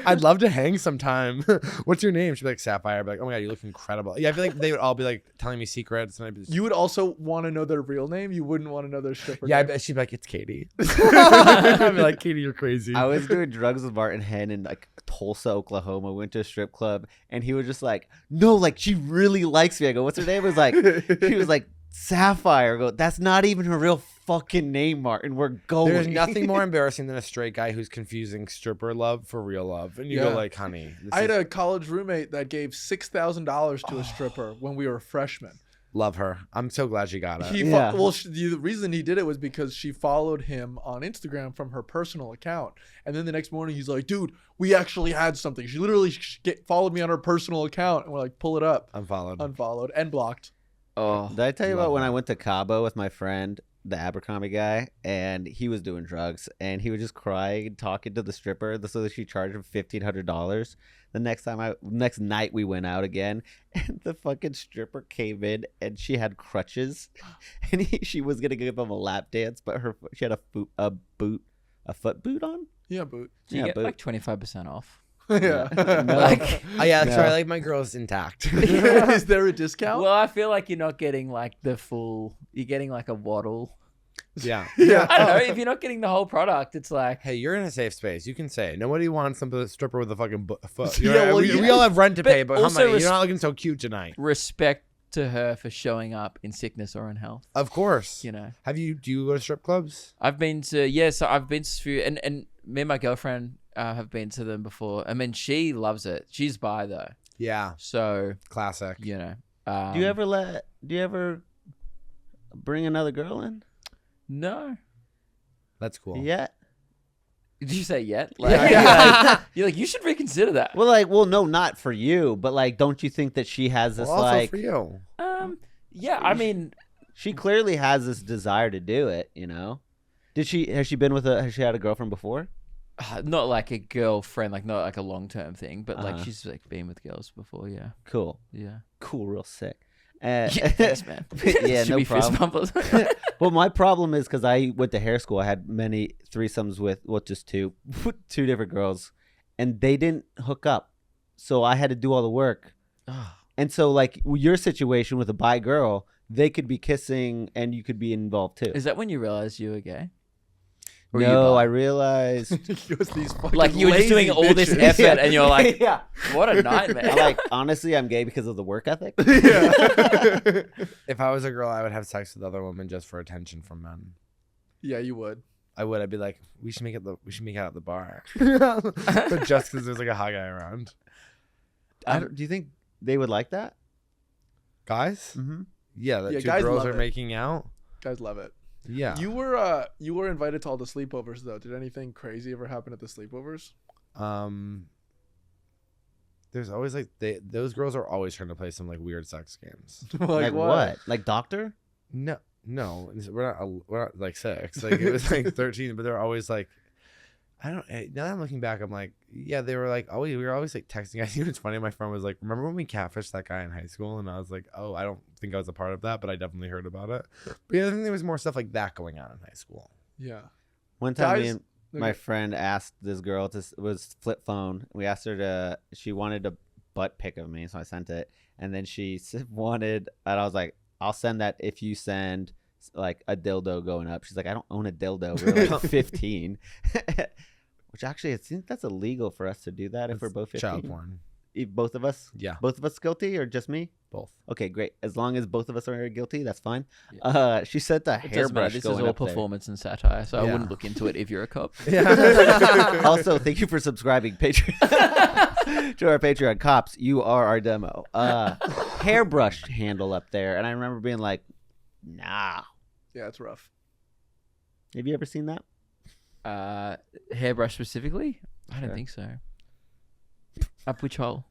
S2: I'd love to hang sometime. What's your name? She'd be like Sapphire. I'd be like, "Oh my god, you look incredible." Yeah, I feel like they would all be like telling me secrets, and I'd be
S4: you would also want to know their real name? You wouldn't want to know their stripper
S2: yeah.
S4: name?
S2: She'd be like, "It's Katie." I'd be like, "Katie, you're crazy."
S1: I was doing drugs with Martin Henn in like Tulsa, Oklahoma. Went to a strip club, and he was just like, "No, like she really likes me." I go, "What's her name?" He was like Sapphire. I go, "That's not even her real fucking name, Martin. We're going."
S2: There's nothing more embarrassing than a straight guy who's confusing stripper love for real love, and you
S4: Yeah.
S2: go like, "Honey, this
S4: I had
S2: is-
S4: a college roommate that gave $6,000 to a stripper when we were freshmen.
S2: love her." I'm so glad she got it.
S4: He
S1: Yeah.
S4: the reason he did it was because she followed him on Instagram from her personal account, and then the next morning he's like, "Dude, we actually had something. She literally followed me on her personal account," and we're like, "Pull it up."
S2: Unfollowed.
S4: Unfollowed and blocked.
S3: Oh,
S1: Did I tell you
S2: Love
S1: about when
S2: that.
S1: I went to Cabo with my friend the Abercrombie guy, and he was doing drugs, and he was just crying, talking to the stripper, so that she charged him $1,500. The next night we went out again, and the fucking stripper came in, and she had crutches, and she was gonna give him a lap dance, but she had a foot boot on.
S4: Yeah, boot.
S3: So you
S1: Yeah,
S3: get
S1: but-
S3: like 25% off.
S4: Yeah.
S3: Like,
S2: Oh yeah,
S1: No.
S2: sorry. Like my girl's intact.
S4: Is there a discount?
S3: well, I feel like you're not getting like the full. You're getting like a waddle.
S2: Yeah.
S4: Yeah.
S3: I don't know. If you're not getting the whole product, it's like
S2: Hey, you're in a safe space. You can say it. Nobody wants some stripper with a fucking foot.
S4: Yeah,
S2: You know,
S4: well,
S2: we
S4: yeah.
S2: all have rent to
S3: But
S2: pay, but how
S3: also
S2: many? You're not looking so cute tonight.
S3: respect to her for showing up in sickness or in health.
S2: Of course.
S3: You know,
S2: Do you go to strip clubs?
S3: I've been to so I've been to a few, and me and my girlfriend have been to them before. I mean, she loves it. She's bi though,
S2: Yeah.
S3: so
S2: Classic.
S3: you know.
S1: Do you ever bring another girl in?
S3: No.
S2: That's cool.
S1: Yeah.
S3: Did you say yet? Like,
S2: Yeah.
S3: you're like you should reconsider that.
S1: Well, no, not for you, but like, don't you think that she has this
S2: Well, also
S1: like?
S2: for you.
S3: Yeah. I mean,
S1: She clearly has this desire to do it. You know. Has she had a girlfriend before?
S3: not like a girlfriend, like not like a long term thing, but like
S1: Uh-huh.
S3: she's like been with girls before. Yeah.
S1: Cool.
S3: Yeah.
S1: Cool. Real sick.
S3: Yeah. Thanks, man.
S1: Yeah,
S3: Should
S1: no
S3: we fist
S1: problem.
S3: bump us?
S1: Well, my problem is because I went to hair school. I had many threesomes with just two different girls, and they didn't hook up, so I had to do all the work. And so, like your situation with a bi girl, they could be kissing, and you could be involved too.
S3: Is that when you realized you were gay? Or you
S1: No,
S3: bi?
S1: I realized.
S4: Just these fucking
S3: Like you were just doing
S4: lazy
S3: all this
S4: bitches.
S3: effort, and you're like,
S1: yeah.
S3: "What a nightmare!"
S1: I'm like, honestly, I'm gay because of the work ethic.
S4: Yeah.
S2: If I was a girl, I would have sex with other women just for attention from men.
S4: Yeah, you would.
S2: I would. I'd be like, we should make out at the bar, but just because there's like a hot guy around.
S1: Do you think they would like that?
S2: Guys,
S1: Mm-hmm.
S2: yeah, that
S4: Yeah,
S2: two
S4: guys
S2: girls
S4: love
S2: are
S4: it.
S2: making out.
S4: Guys love it.
S2: Yeah,
S4: You were invited to all the sleepovers though. Did anything crazy ever happen at the sleepovers?
S2: there's always like those girls are always trying to play some like weird sex games.
S1: Like what? Like Doctor?
S2: No, we're not like 6. Like it was like 13, but they're always like, I don't. Now that I'm looking back, I'm like, yeah, they were like, we were always like texting. I think it's funny. My friend was like, remember when we catfished that guy in high school? And I was like, oh, I don't think I was a part of that, but I definitely heard about it. But yeah, I think there was more stuff like that going on in high school.
S4: Yeah.
S1: One time, me
S4: Guys-
S1: and my friend asked this girl was flip phone. We asked her she wanted a butt pic of me, so I sent it, and then she wanted, and I was like, I'll send that if you send like a dildo going up. She's like, I don't own a dildo. We're like 15, which actually I think that's illegal for us to do that if we're both 15.
S2: Child porn.
S1: Both of us.
S2: Yeah,
S1: Both of us guilty or just me?
S2: both.
S1: Okay, great. As long as both of us are guilty, that's fine. She said the
S3: It doesn't matter.
S1: hairbrush
S3: This
S1: going
S3: is all
S1: up there.
S3: performance and satire, so I
S2: Yeah.
S3: wouldn't look into it if you're a cop.
S1: Also, thank you for subscribing Patreon to our Patreon. Cops, you are our demo. Hairbrush handle up there, and I remember being like, nah.
S4: Yeah, it's rough.
S1: Have you ever seen that?
S3: Hairbrush specifically? I don't
S1: Sure.
S3: think so. Up which hole?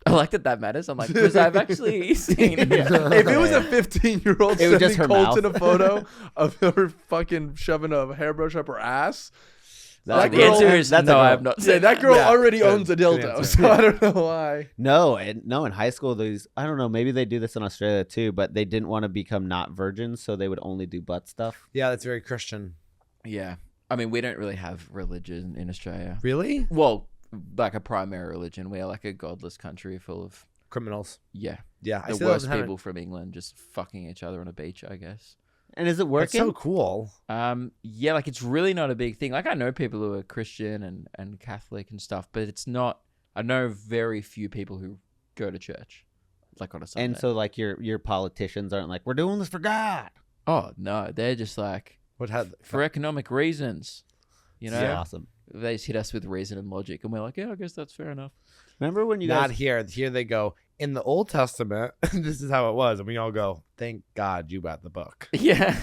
S3: I like that matters. I'm like, because I've actually seen.
S4: If it was a 15-year-old
S1: It was just
S4: sending
S1: her
S4: Colton
S1: mouth.
S4: a photo of her fucking shoving a hairbrush up her ass,
S1: That's
S3: The
S1: a girl.
S3: answer is
S1: That's a
S3: no.
S1: girl.
S3: I have not
S4: yeah,
S3: seen
S4: that girl
S2: Yeah,
S4: already
S2: good-
S4: owns a
S2: good
S4: dildo,
S2: answer.
S4: so I don't know why.
S1: No, in high school, I don't know, maybe they do this in Australia too, but they didn't want to become not virgins, so they would only do butt stuff.
S2: Yeah, that's very Christian.
S3: Yeah, I mean, we don't really have religion in Australia.
S2: Really?
S3: Well, like a primary religion. We are like a godless country full of
S2: Criminals.
S3: yeah,
S2: Yeah, I
S3: the
S2: still
S3: worst
S2: haven't-
S3: people from England just fucking each other on a beach, I guess.
S1: And is it
S2: That's
S1: working?
S2: so cool.
S3: Yeah, like it's really not a big thing. Like I know people who are Christian and Catholic and stuff, but it's not. I know very few people who go to church, like on a Sunday.
S1: And so, like, your politicians aren't like, we're doing this for God.
S3: oh no, they're just like
S2: What had
S3: for economic reasons. You know,
S1: It's awesome.
S3: they just hit us with reason and logic, and we're like, yeah, I guess that's fair enough.
S1: Remember when you
S2: not
S1: guys?
S2: here. Here they go. In the Old Testament, this is how it was, and we all go, "Thank God you got the book."
S3: Yeah,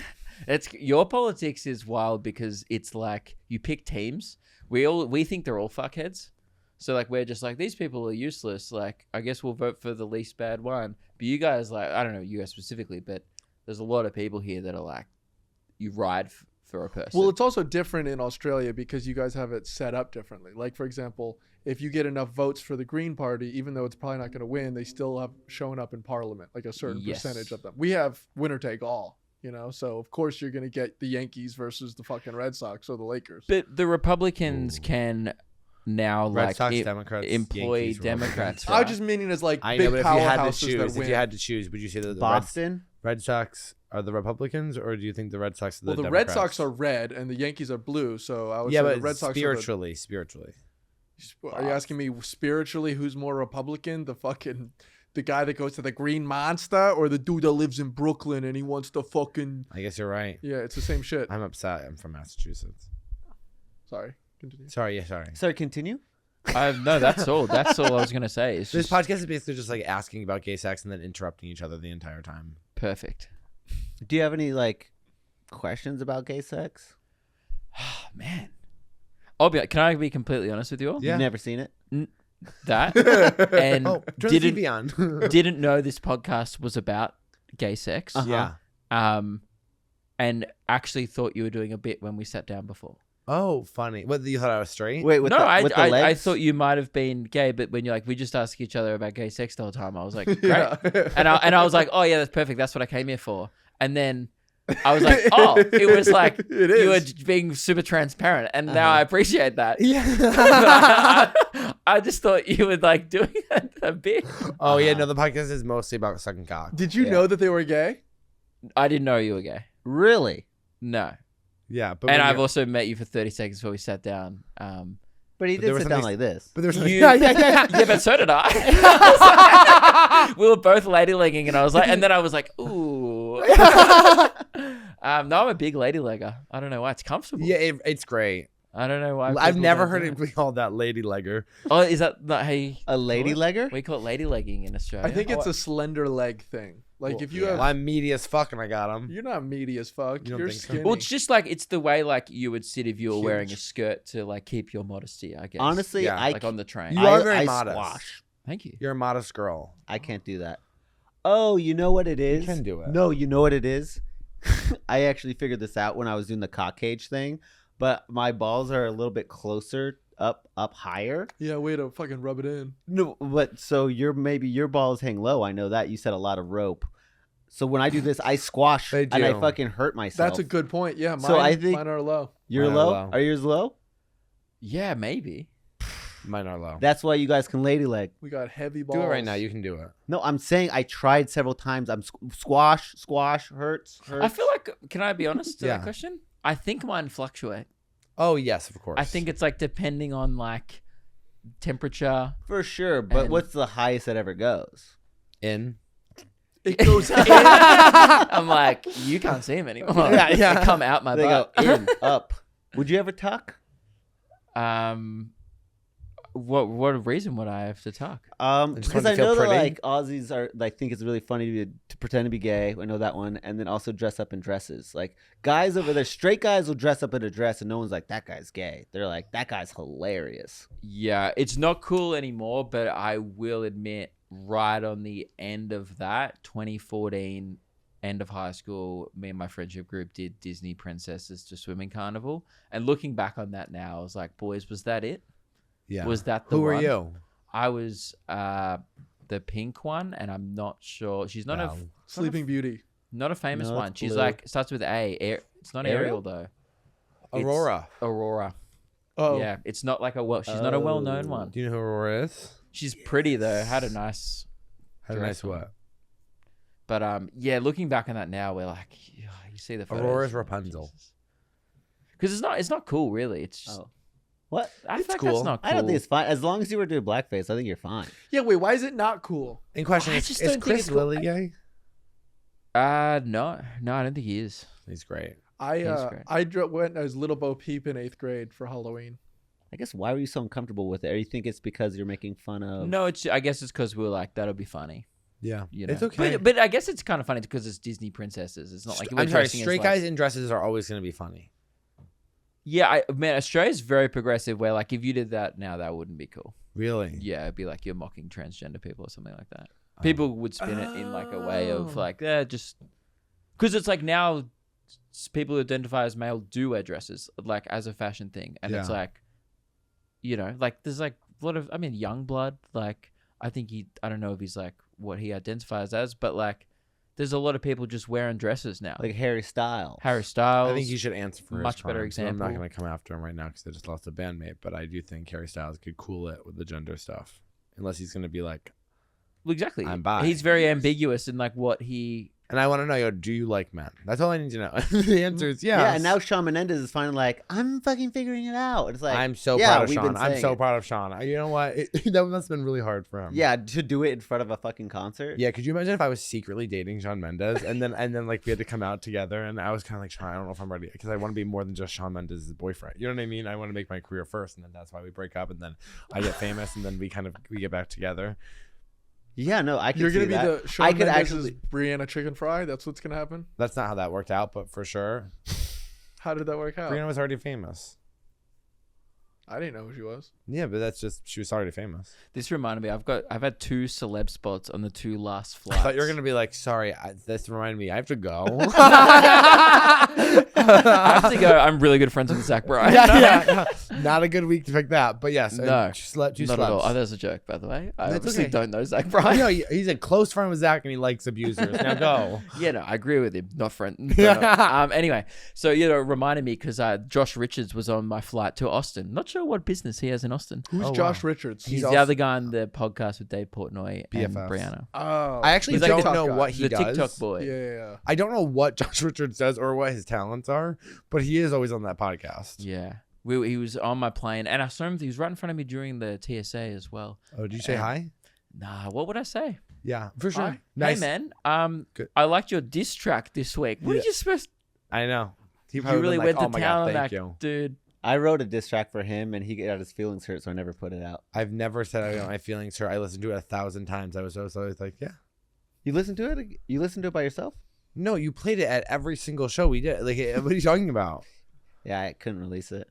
S3: it's your politics is wild because it's like you pick teams. We think they're all fuckheads, so like we're just like these people are useless. Like I guess we'll vote for the least bad one. But you guys like I don't know you guys specifically, but there's a lot of people here that are like you ride for a person.
S4: Well, it's also different in Australia because you guys have it set up differently. Like, for example, if you get enough votes for the Green Party, even though it's probably not going to win, they still have shown up in Parliament, like a certain percentage of them. We have winner take all, you know? So, of course, you're going to get the Yankees versus the fucking Red Sox or the Lakers.
S3: But the Republicans can now
S2: Red Sox, Democrats,
S3: employ
S2: Yankees,
S3: Democrats.
S4: I
S3: Right?
S4: was just meaning as like
S2: I
S4: big
S2: know, but if you had to
S4: powerhouses
S2: choose,
S4: that win.
S2: if you had to choose, would you say that the
S1: Boston.
S2: Red Sox are the Republicans, or do you think the Red Sox are the
S4: Well, the
S2: Democrats?
S4: Red Sox are red and the Yankees are blue. So I would
S2: yeah,
S4: say
S2: but
S4: the Red Sox
S2: spiritually.
S4: Are you asking me spiritually who's more Republican? The guy that goes to the Green Monster or the dude that lives in Brooklyn and he wants to fucking...
S2: I guess you're right.
S4: Yeah, it's the same shit.
S2: I'm upset. I'm from Massachusetts.
S4: Sorry. Continue.
S2: Sorry.
S1: Sorry, continue.
S3: No, that's all. That's all I was gonna say. It's
S2: This
S3: just
S2: podcast is basically just like asking about gay sex and then interrupting each other the entire time.
S3: perfect.
S1: Do you have any like questions about gay sex?
S3: Oh, man, can I be completely honest with you all?
S2: Yeah.
S1: You've never seen it?
S3: That and
S2: Oh, turn the
S3: didn't
S2: TV on.
S3: didn't know this podcast was about gay sex.
S2: Yeah.
S3: And actually thought you were doing a bit when we sat down before.
S2: Oh, funny. What, you thought I was straight?
S1: Wait, with
S3: No,
S1: the, with the
S3: I
S1: legs?
S3: thought you might have been gay, but when you're like, we just ask each other about gay sex the whole time, I was like, great.
S4: Yeah.
S3: And I was like, oh yeah, that's perfect. That's what I came here for. And then I was like, oh, it was like
S4: It
S3: you were
S4: is.
S3: being super transparent, and now I appreciate that.
S2: Yeah.
S3: I just thought you were like doing a bit.
S2: Oh, yeah. No, the podcast is mostly about sucking cock.
S4: Did you
S3: Yeah.
S4: know that they were gay?
S3: I didn't know you were gay.
S1: Really?
S3: No,
S2: Yeah. But
S3: and
S2: when
S3: I've
S2: you're-
S3: also met you for 30 seconds before we sat down.
S1: But he
S2: But there
S1: did
S2: was
S1: sit down
S2: something-
S1: like this.
S2: But there's
S3: You-
S2: yeah.
S3: Yeah, but so did I. We were both ladylegging, and I was like, and then I was like, ooh. No, I'm a big ladylegger. I don't know why. It's comfortable.
S2: Yeah, it's great.
S3: I don't know why.
S2: I've
S3: people
S2: never
S3: don't
S2: heard
S3: do
S2: it be called that lady legger.
S3: Oh, is that not how you
S1: A lady legger?
S3: We call it ladylegging in Australia.
S4: I think it's a slender leg thing. Like if you
S2: Well,
S4: have...
S2: I'm meaty as fuck and I got him.
S4: You're not meaty as fuck.
S2: You don't
S4: You're
S2: think so?
S4: skinny.
S3: Well, it's just like it's the way like you would sit if you were wearing a
S4: Huge.
S3: skirt to like keep your modesty. I guess.
S1: Honestly,
S2: Yeah.
S1: I
S3: like on the train.
S2: You are very
S1: I
S2: modest.
S1: squash.
S3: Thank you.
S2: You're a modest girl.
S1: I can't do that. Oh, you know what it is?
S2: can do it.
S1: No, you know what it is? I actually figured this out when I was doing the cock cage thing, but my balls are a little bit closer up higher.
S4: Yeah, way to fucking rub it in.
S1: No, but so maybe your balls hang low. I know that you said a lot of rope. So when I do this, I squash
S2: They
S1: and I
S2: do.
S1: fucking hurt myself.
S4: That's a good point. Yeah, mine,
S1: So I think-
S4: mine are low.
S1: You're
S2: Mine are
S1: low?
S2: low.
S1: Are yours low?
S3: Yeah, maybe.
S2: Mine are low.
S1: That's why you guys can lady leg.
S4: We got heavy balls.
S2: Do it right now. You can do it.
S1: No, I'm saying I tried several times. I'm squash, hurts.
S3: I feel like. Can I be honest to
S2: Yeah.
S3: that question? I think mine fluctuate.
S2: Oh, yes, of course.
S3: I think it's like depending on like temperature.
S1: for sure. But
S3: And-
S1: what's the highest that ever goes?
S2: in.
S4: It goes in.
S3: I'm like, you can't see him anymore.
S2: Yeah, yeah.
S3: They come out my
S1: They go
S3: butt.
S1: in, up. Would you ever tuck?
S3: What reason would I have to talk?
S2: just
S1: Because
S2: wanted to
S1: I
S2: feel
S1: know that
S2: pretty.
S1: like Aussies are like think it's really funny to pretend to be gay. I know that one, and then also dress up in dresses. Like guys over there, straight guys will dress up in a dress, and no one's like that guy's gay. They're like that guy's hilarious.
S3: Yeah, it's not cool anymore, but I will admit, right on the end of that, 2014, end of high school, me and my friendship group did Disney Princesses to Swimming Carnival. And looking back on that now, I was like, boys, was that it?
S2: Yeah.
S3: Was that the
S2: Who
S3: one?
S2: were you?
S3: I was the pink one, and I'm not sure. She's not
S2: Wow.
S4: Sleeping Beauty.
S3: not a famous
S1: No,
S3: one.
S1: it's
S3: She's
S1: blue.
S3: like starts with A. It's not Ariel
S1: Ariel?
S3: though. It's
S2: Aurora.
S3: Aurora.
S4: Oh,
S3: Yeah, it's not like she's not a well-known one.
S2: Do you know who Aurora is?
S3: She's pretty though. Had a nice.
S2: Had a
S3: Dress
S2: nice
S3: on.
S2: what?
S3: But yeah, looking back on that now, we're like, you see the photos.
S2: Aurora's Rapunzel.
S3: Because it's not cool, really. It's just,
S1: Oh, what?
S3: I
S2: it's
S3: feel like
S2: cool.
S3: that's not cool.
S1: I don't think it's fine. As long as you were doing blackface, I think you're fine.
S4: Yeah, wait, why is it not cool?
S2: In question,
S3: I
S2: is,
S3: just
S2: is
S3: don't think
S2: Chris
S3: it's cool.
S2: Lilly gay?
S3: No, I don't think he is.
S2: He's great.
S3: great.
S4: I went as Little Bo Peep in 8th grade for Halloween.
S1: I guess why were you so uncomfortable with it? Or you think it's because you're making fun of?
S3: No, I guess it's because we were like, that'll be funny.
S2: Yeah.
S3: You know?
S2: It's okay.
S3: But I guess it's kind of funny because it's Disney princesses. It's not like we're
S2: I'm sorry,
S3: dressing as,
S2: straight
S3: like-
S2: guys in dresses are always going to be funny.
S3: Yeah, man, Australia's very progressive. Where like if you did that now, that wouldn't be cool.
S2: Really?
S3: Yeah, it'd be like you're mocking transgender people or something like that. People would spin it in like a way of
S4: Oh.
S3: like, just because it's like now people who identify as male do wear dresses, like as a fashion thing, and it's
S2: Yeah.
S3: like, you know, like there's like a lot of, I mean, Youngblood, like I think I don't know if he's like what he identifies as, but like there's a lot of people just wearing dresses now.
S1: Like Harry Styles.
S3: Harry Styles.
S2: I think he should answer for
S3: much
S2: his
S3: better
S2: crimes, so I'm not
S3: example.
S2: going to come after him right now because I just lost a bandmate. But I do think Harry Styles could cool it with the gender stuff, unless he's going to be like,
S3: Well, exactly.
S2: I'm bi.
S3: He's very ambiguous in like what he.
S2: and I want to know, do you like men? That's all I need to know. The answer is yes.
S1: Yeah, and now Shawn Menendez is finally like, I'm fucking figuring it out. It's like,
S2: I'm so
S1: yeah,
S2: proud of
S1: we've
S2: Sean.
S1: been
S2: I'm
S1: saying
S2: so
S1: it.
S2: proud of Sean. You know what? That must have been really hard for him.
S1: Yeah, to do it in front of a fucking concert.
S2: Yeah, could you imagine if I was secretly dating Shawn Mendes and then like we had to come out together and I was kind of like, Sean, I don't know if I'm ready because I want to be more than just Shawn Mendes' boyfriend. You know what I mean? I want to make my career first, and then that's why we break up, and then I get famous, and then we get back together.
S1: Yeah, no, I can
S4: You're
S1: see
S4: gonna be
S1: that.
S4: the Shawn
S1: I could
S4: Mendes'
S1: actually.
S4: Brianna chicken fry. That's what's gonna happen.
S2: That's not how that worked out, but for sure,
S4: How did that work out?
S2: Brianna was already famous.
S4: I didn't know who she was.
S2: Yeah, but that's just she was already famous.
S3: This reminded me. I've had 2 celeb spots on the 2 last
S2: I
S3: flights.
S2: thought you were gonna be like, sorry, this reminded me, I have to go.
S3: I have to go. I'm really good friends with Zach Bryan.
S2: yeah. Not a good week to pick that, but yes,
S3: No,
S2: two
S3: not
S2: celebs.
S3: at all. Oh, that was a joke, by the way. I
S2: That's
S3: obviously
S2: okay.
S3: don't know Zach
S2: I
S3: Bryan.
S2: know he's a close friend with Zach, and he likes abusers. Now go.
S3: Yeah, no, I agree with him. Not friend. No. Anyway, so it reminded me because Josh Richards was on my flight to Austin. Not sure what business he has in Austin.
S4: Who's
S2: Oh,
S4: Josh
S2: wow.
S4: Richards?
S3: He's
S2: also-
S3: the other guy on the podcast with Dave Portnoy and
S2: BFFs.
S3: Brianna.
S4: Oh,
S2: I actually
S3: He's like
S2: don't
S3: the
S2: know
S4: guy.
S2: what he
S3: the
S2: does.
S3: TikTok boy.
S4: Yeah.
S2: I don't know what Josh Richards does or what his talents are, but he is always on that podcast.
S3: Yeah. He was on my plane, and I saw him. He was right in front of me during the TSA as well.
S2: Oh, did you say
S3: And-
S2: hi?
S3: Nah, what would I say?
S2: Yeah, for sure.
S3: Hi.
S2: Nice.
S3: Hey, man.
S2: Good.
S3: I liked your diss track this week. What
S2: Yeah.
S3: are you supposed?
S2: I know. He
S3: You
S2: probably
S3: really
S2: been
S3: went
S2: like,
S3: to
S2: oh my
S3: town
S2: God,
S3: on
S2: thank
S3: that,
S2: you.
S3: dude.
S1: I wrote a diss track for him, and he got his feelings hurt, so I never put it out.
S2: I've never said I got my feelings hurt. I listened to it 1,000 times. I was always like, yeah.
S1: You listened to it? You listened to it by yourself?
S2: No, you played it at every single show we did. Like, what are you talking about?
S1: Yeah, I couldn't release it.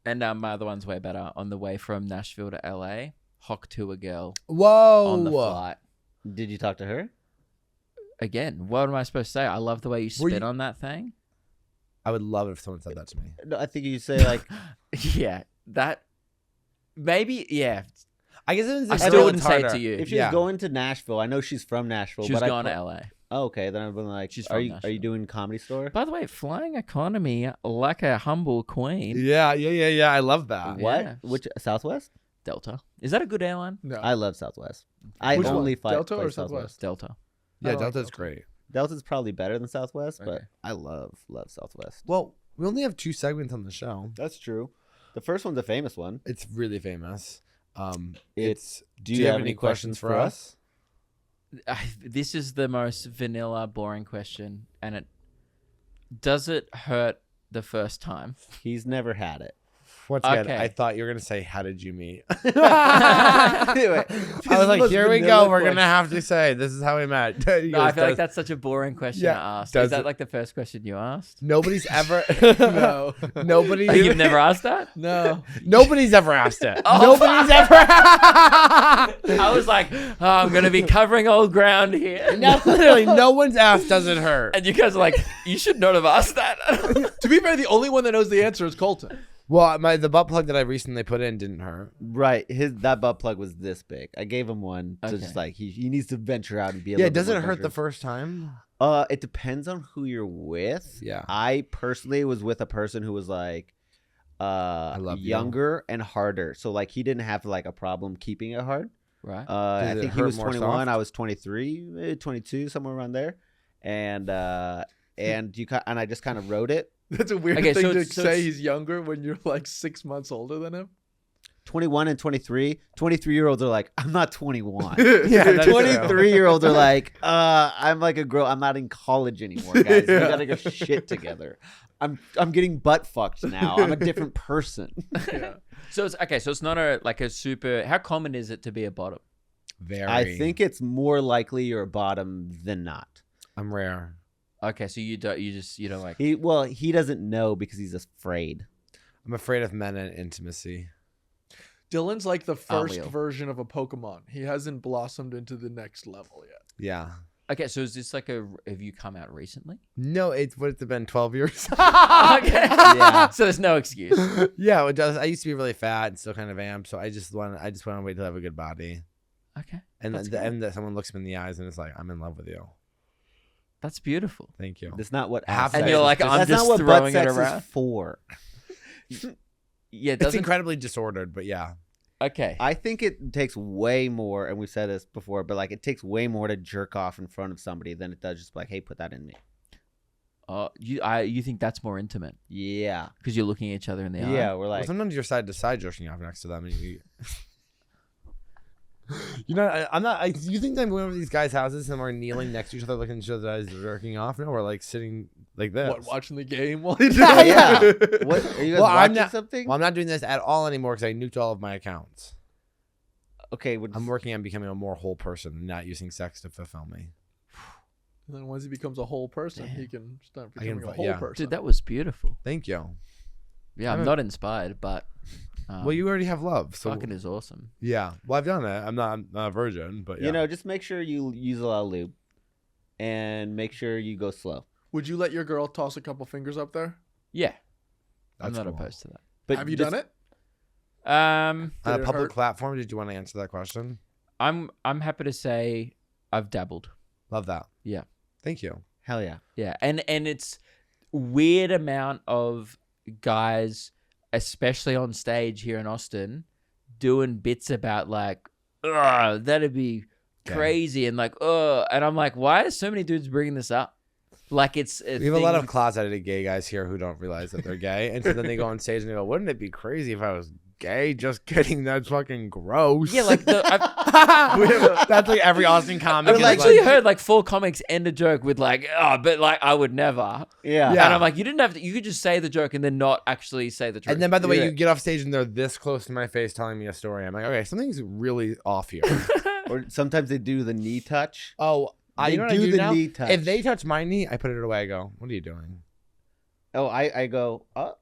S3: And my other one's way better. On the way from Nashville to LA, hock to a girl
S2: Whoa.
S3: on the flight.
S1: Did you talk to her?
S3: Again, what am I supposed to say? I love the way you
S2: Were
S3: spit
S2: you-
S3: on that thing.
S2: I would love if someone said that to me.
S1: No, I think you say like,
S3: Yeah, that maybe. Yeah,
S2: I guess it was
S3: I
S2: the
S3: still
S2: girl,
S3: wouldn't
S2: it's
S3: say it
S2: harder.
S3: to you.
S1: if she
S2: Yeah.
S1: was going to Nashville, I know she's from Nashville,
S3: She was
S1: but
S3: going
S1: I
S3: to LA.
S1: Oh, okay, then I've been like,
S3: She's
S1: are
S3: from
S1: you
S3: Nashville.
S1: doing Comedy Store?
S3: By the way, flying economy like a humble queen.
S2: Yeah. I love that.
S1: What?
S3: Yeah.
S1: Which Southwest?
S3: Delta. Is that a good airline?
S4: No.
S1: I love Southwest. I
S4: Which
S1: only
S4: one?
S1: fly
S4: Delta
S1: fly
S4: or Southwest?
S3: Delta.
S2: Yeah,
S4: I like
S2: Delta's
S4: Delta.
S2: great.
S1: Delta's probably better than Southwest, but
S3: Okay.
S1: I love Southwest.
S2: Well, we only have 2 segments on the show.
S1: That's true. The first one's a famous one.
S2: It's really famous.
S1: It's
S2: Do you have any questions for us?
S3: This is the most vanilla, boring question, and does it hurt the first time?
S1: He's never had it.
S2: Once again,
S3: Okay.
S2: I thought you were gonna say, "How did you meet?"
S1: Anyway,
S2: I was like, "Here we go. We're gonna
S1: have.
S2: have to say this is how we met." He
S3: No, I
S2: goes,
S3: feel like
S2: "Does-
S3: that's such a boring question
S2: Yeah,
S3: to ask.
S2: does
S3: Is that
S2: it-
S3: like the first question you asked?
S2: Nobody's ever.
S4: No.
S2: Nobody.
S3: Oh, you've never asked that?
S4: No.
S2: Nobody's ever asked it.
S3: Oh,
S2: Nobody's ever.
S3: I was like, oh, I'm gonna be covering old ground here.
S2: No, literally, no one's asked. Does it hurt?
S3: And you guys are like, you should not have asked that.
S4: To be fair, the only one that knows the answer is Colton.
S2: Well, the butt plug that I recently put in didn't hurt.
S1: Right, that butt plug was this big. I gave him one to
S3: Okay.
S1: just like he needs to venture out and be. A
S2: Yeah,
S1: little bit
S2: does it
S1: more
S2: hurt the
S1: adventurous.
S2: first time?
S1: It depends on who you're with.
S2: Yeah.
S1: I personally was with a person who was like,
S2: love you.
S1: younger and harder. So like he didn't have like a problem keeping it hard.
S3: Right.
S1: I
S2: Did it
S1: think he
S2: hurt
S1: was
S2: more
S1: 21.
S2: soft?
S1: I was 23, 22, somewhere around there, and I just kind of wrote it.
S4: That's a weird
S3: Okay,
S4: thing
S3: so
S4: to
S3: it's- so
S4: say.
S3: it's-
S4: He's younger when you're like 6 months older than him.
S1: 21 and 23. 23-year-olds are like, I'm not 21.
S2: Yeah, that's true.
S1: 23-year-olds are like, I'm like a girl. I'm not in college anymore, guys. We
S4: Yeah.
S1: gotta get shit together. I'm getting butt fucked now. I'm a different person.
S4: Yeah.
S3: So it's okay. So it's not a super. How common is it to be a bottom?
S2: Very.
S1: I think it's more likely you're a bottom than not.
S2: I'm rare.
S3: Okay, so you don't like.
S1: He doesn't know because he's afraid.
S2: I'm afraid of men and intimacy.
S4: Dylan's like the first
S3: Leo.
S4: version of a Pokemon. He hasn't blossomed into the next level yet.
S2: Yeah.
S3: Okay, so is this like have you come out recently?
S2: No, what's it been 12 years?
S3: Okay.
S1: Yeah.
S3: So there's no excuse.
S2: Yeah, it does. I used to be really fat and still kind of am. So I just want to wait till I have a good body.
S3: Okay.
S2: And
S3: That's
S2: and that someone looks me in the eyes and it's like, I'm in love with you.
S3: That's beautiful.
S2: Thank you.
S1: That's not what
S2: Half
S1: ass
S2: And
S1: sex
S2: you're
S1: is.
S3: like, I'm
S1: That's
S3: just
S1: not what
S3: throwing
S1: butt
S3: it
S1: sex
S3: around.
S1: is for.
S3: Yeah, it
S2: It's
S3: doesn't.
S2: incredibly disordered, but yeah.
S3: Okay.
S1: I think it takes way more, and we've said this before, but like it takes way more to jerk off in front of somebody than it does just like, hey, put that in me.
S3: You think that's more intimate
S1: Yeah.
S3: because you're looking at each other in the eye?
S1: Yeah, we're
S2: Well,
S1: like,
S2: sometimes you're side to side jerking off next to them. And you know, I'm not. You think I'm going over to these guys' houses and we're kneeling next to each other, looking at each other's eyes, jerking off? No, we're like sitting like this.
S4: What, watching the game while you do
S2: Yeah,
S4: it?
S1: yeah. What are you guys
S2: Well, I'm
S1: watching
S2: not-
S1: something?
S2: Well, I'm not doing this at all anymore because I nuked all of my accounts.
S1: Okay,
S2: I'm working on becoming a more whole person and not using sex to fulfill me.
S4: And then once he becomes a whole person,
S3: Damn.
S4: he can start
S2: I can
S4: becoming a
S2: fi-
S4: whole
S2: yeah.
S4: person.
S3: Dude, that was beautiful.
S2: Thank you.
S3: Yeah, I'm not inspired, but
S2: Well, you already have love, so
S3: fucking is awesome.
S2: yeah. Well, I've done it. I'm not a virgin, but yeah.
S1: You know, just make sure you use a lot of lube, and make sure you go slow.
S4: Would you let your girl toss a couple fingers up there?
S3: Yeah, I'm
S2: That's
S3: not
S2: cool.
S3: opposed to that.
S1: But
S4: Have you
S1: just-
S4: done it?
S2: On
S4: Did
S2: a
S4: it
S2: public
S4: hurt?
S2: platform, did you want to answer that question?
S3: I'm happy to say I've dabbled.
S2: Love that.
S3: Yeah.
S2: Thank you.
S1: Hell yeah.
S3: Yeah, and it's weird amount of guys, especially on stage here in Austin, doing bits about like, ugh, that'd be crazy, and like, and I'm like, why are so many dudes bringing this up? Like it's
S2: We have a lot of closeted gay guys here who don't realize that they're gay, and so then they go on stage and they go, "Wouldn't it be crazy if I was gay?" Just kidding. That's fucking gross.
S3: yeah, like
S2: That's like every Austin comic.
S3: I've
S2: is
S3: literally
S2: like,
S3: heard like 4 comics end a joke with like, oh, but like I would never.
S1: Yeah.
S2: Yeah.
S3: And I'm like, you didn't have to. You could just say the joke and then not actually say the truth.
S2: And then, by the way,
S1: Yeah.
S2: you get off stage and they're this close to my face telling me a story. I'm like, okay, something's really off here.
S1: Or sometimes they do the knee touch.
S2: Oh,
S1: They
S2: you know what I
S1: do
S2: do
S1: the
S2: now?
S1: knee touch.
S2: If they touch my knee, I put it away. I go, what are you doing?
S1: Oh, I go, oh,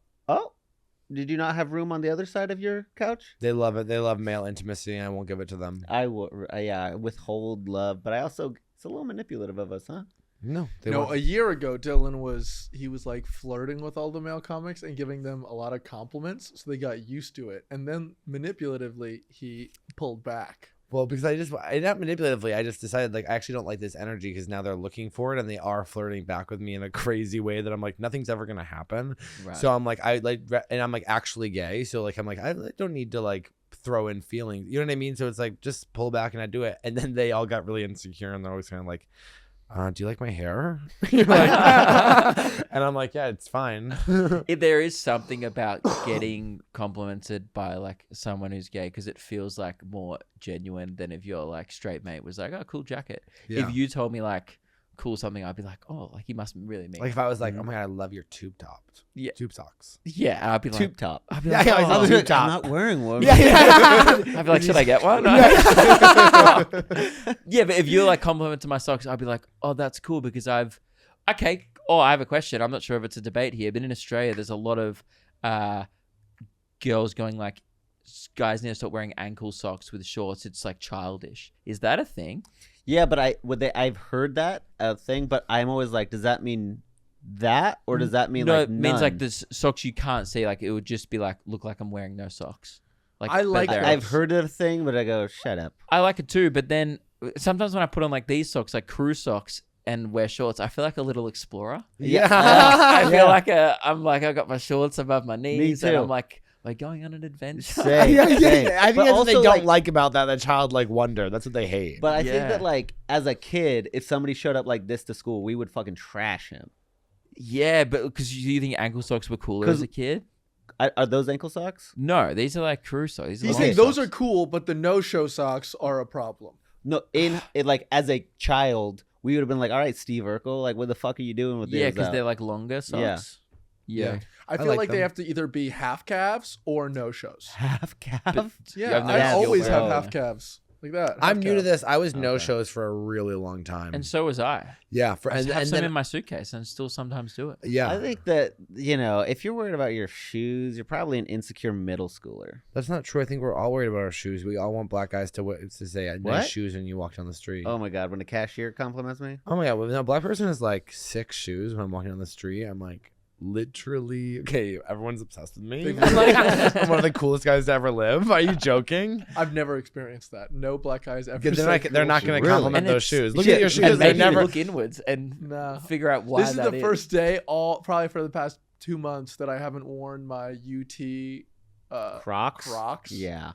S1: did you not have room on the other side of your couch?
S2: They love it. They love male intimacy. I won't give it to them.
S1: I will, yeah, withhold love, but I also, it's a little manipulative of us, huh?
S2: No, they
S4: No,
S2: won't.
S4: a year ago, Dylan was like flirting with all the male comics and giving them a lot of compliments, so they got used to it. And then manipulatively, he pulled back.
S2: Well, because not manipulatively, I just decided like I actually don't like this energy because now they're looking for it and they are flirting back with me in a crazy way that I'm like nothing's ever gonna happen.
S3: Right.
S2: So I'm like and I'm like actually gay. So like I'm like I don't need to like throw in feelings. You know what I mean? So it's like just pull back and I do it. And then they all got really insecure and they're always kind of like, do you like my hair? You're like, and I'm like, yeah, it's fine.
S3: There is something about getting complimented by like someone who's gay because it feels like more genuine than if your like straight mate was like, oh, cool jacket.
S2: Yeah.
S3: If you told me like cool something, I'd be like, oh, like he must really mean
S2: Like
S3: it.
S2: if I was like, oh my god, I love your tube tops.
S3: Yeah.
S2: Tube socks.
S3: Yeah, and I'd be like,
S1: Tube top.
S3: I'd be
S2: Yeah,
S3: like,
S2: yeah, I
S3: oh.
S2: saw the
S1: I'm
S2: tube top.
S1: not wearing one.
S3: I'd be like, should I get one? Yeah, but if you're like complimenting my socks, I'd be like, oh, that's cool because I have a question. I'm not sure if it's a debate here, but in Australia, there's a lot of girls going like, guys need to stop wearing ankle socks with shorts. It's like childish. Is that a thing?
S1: Yeah, but I've heard that thing, but I'm always like, does that mean that, or does that mean
S3: No,
S1: like
S3: it means like
S1: none?
S3: the socks you can't see. Like it would just be like, look like I'm wearing no socks. Like
S4: I
S3: but
S4: like
S3: they're-
S4: that.
S1: I've heard of a thing, but I go, shut up.
S3: I like it too, but then sometimes when I put on like these socks, like crew socks, and wear shorts, I feel like a little explorer.
S2: Yeah.
S3: I feel like I'm like I got my shorts above my knees, and
S1: too.
S3: I'm like, we're going on an adventure.
S1: Same,
S2: Yeah,
S1: same.
S2: I think
S1: But
S2: that's what they
S1: also,
S2: don't like about that childlike wonder. That's what they hate.
S1: But I think
S3: Yeah.
S1: that like as a kid, if somebody showed up like this to school, we would fucking trash him.
S3: Yeah, but because you think ankle socks were cooler as a kid?
S1: Are those ankle socks?
S3: No, these are like crew socks. These are
S4: He's
S3: long
S4: saying those are
S3: socks.
S4: cool, but the no-show socks are a problem.
S1: No, like as a child, we would have been like, all right, Steve Urkel, like what the fuck are you doing with
S3: Yeah,
S1: these?
S3: because they're like longer socks. Yeah.
S4: I feel
S2: like
S4: like they
S2: them.
S4: have to either be half calves or no-shows.
S1: half calf.
S3: But
S4: Yeah,
S3: I've
S4: I
S3: noticed
S4: always
S3: you'll
S4: have
S3: wear-
S4: half calves. like that.
S2: I'm new to this. I was
S1: Okay.
S2: no shows for a really long time.
S3: And so was I.
S2: yeah,
S3: I have
S2: and
S3: some
S2: then
S3: in my suitcase and still sometimes do it.
S2: yeah,
S1: I think that, if you're worried about your shoes, you're probably an insecure middle schooler.
S2: that's not true. I think we're all worried about our shoes. We all want black guys to say nice
S1: What?
S2: shoes when you walk down the street.
S1: Oh my God, when a cashier compliments me.
S2: Oh my god! When a black person has like 6 shoes when I'm walking down the street, I'm like, literally, okay, everyone's obsessed with me.
S4: They've-
S2: I'm, like, I'm one of the coolest guys to ever live. Are you joking?
S4: I've never experienced that. No black guys ever.
S2: They're
S4: said
S2: not, they're
S4: cool
S2: not
S4: shoes.
S2: going to
S1: Really?
S2: compliment
S3: And
S2: those
S3: it's-
S2: shoes. Look
S1: shit,
S2: at your
S1: and
S2: shoes.
S3: And
S2: They
S3: maybe
S2: never.
S3: look inwards and
S4: Nah.
S3: figure out why
S4: This is
S3: that
S4: the first day, probably for the past 2 months, that I haven't worn my UT
S1: Crocs?
S4: Crocs.
S1: Yeah.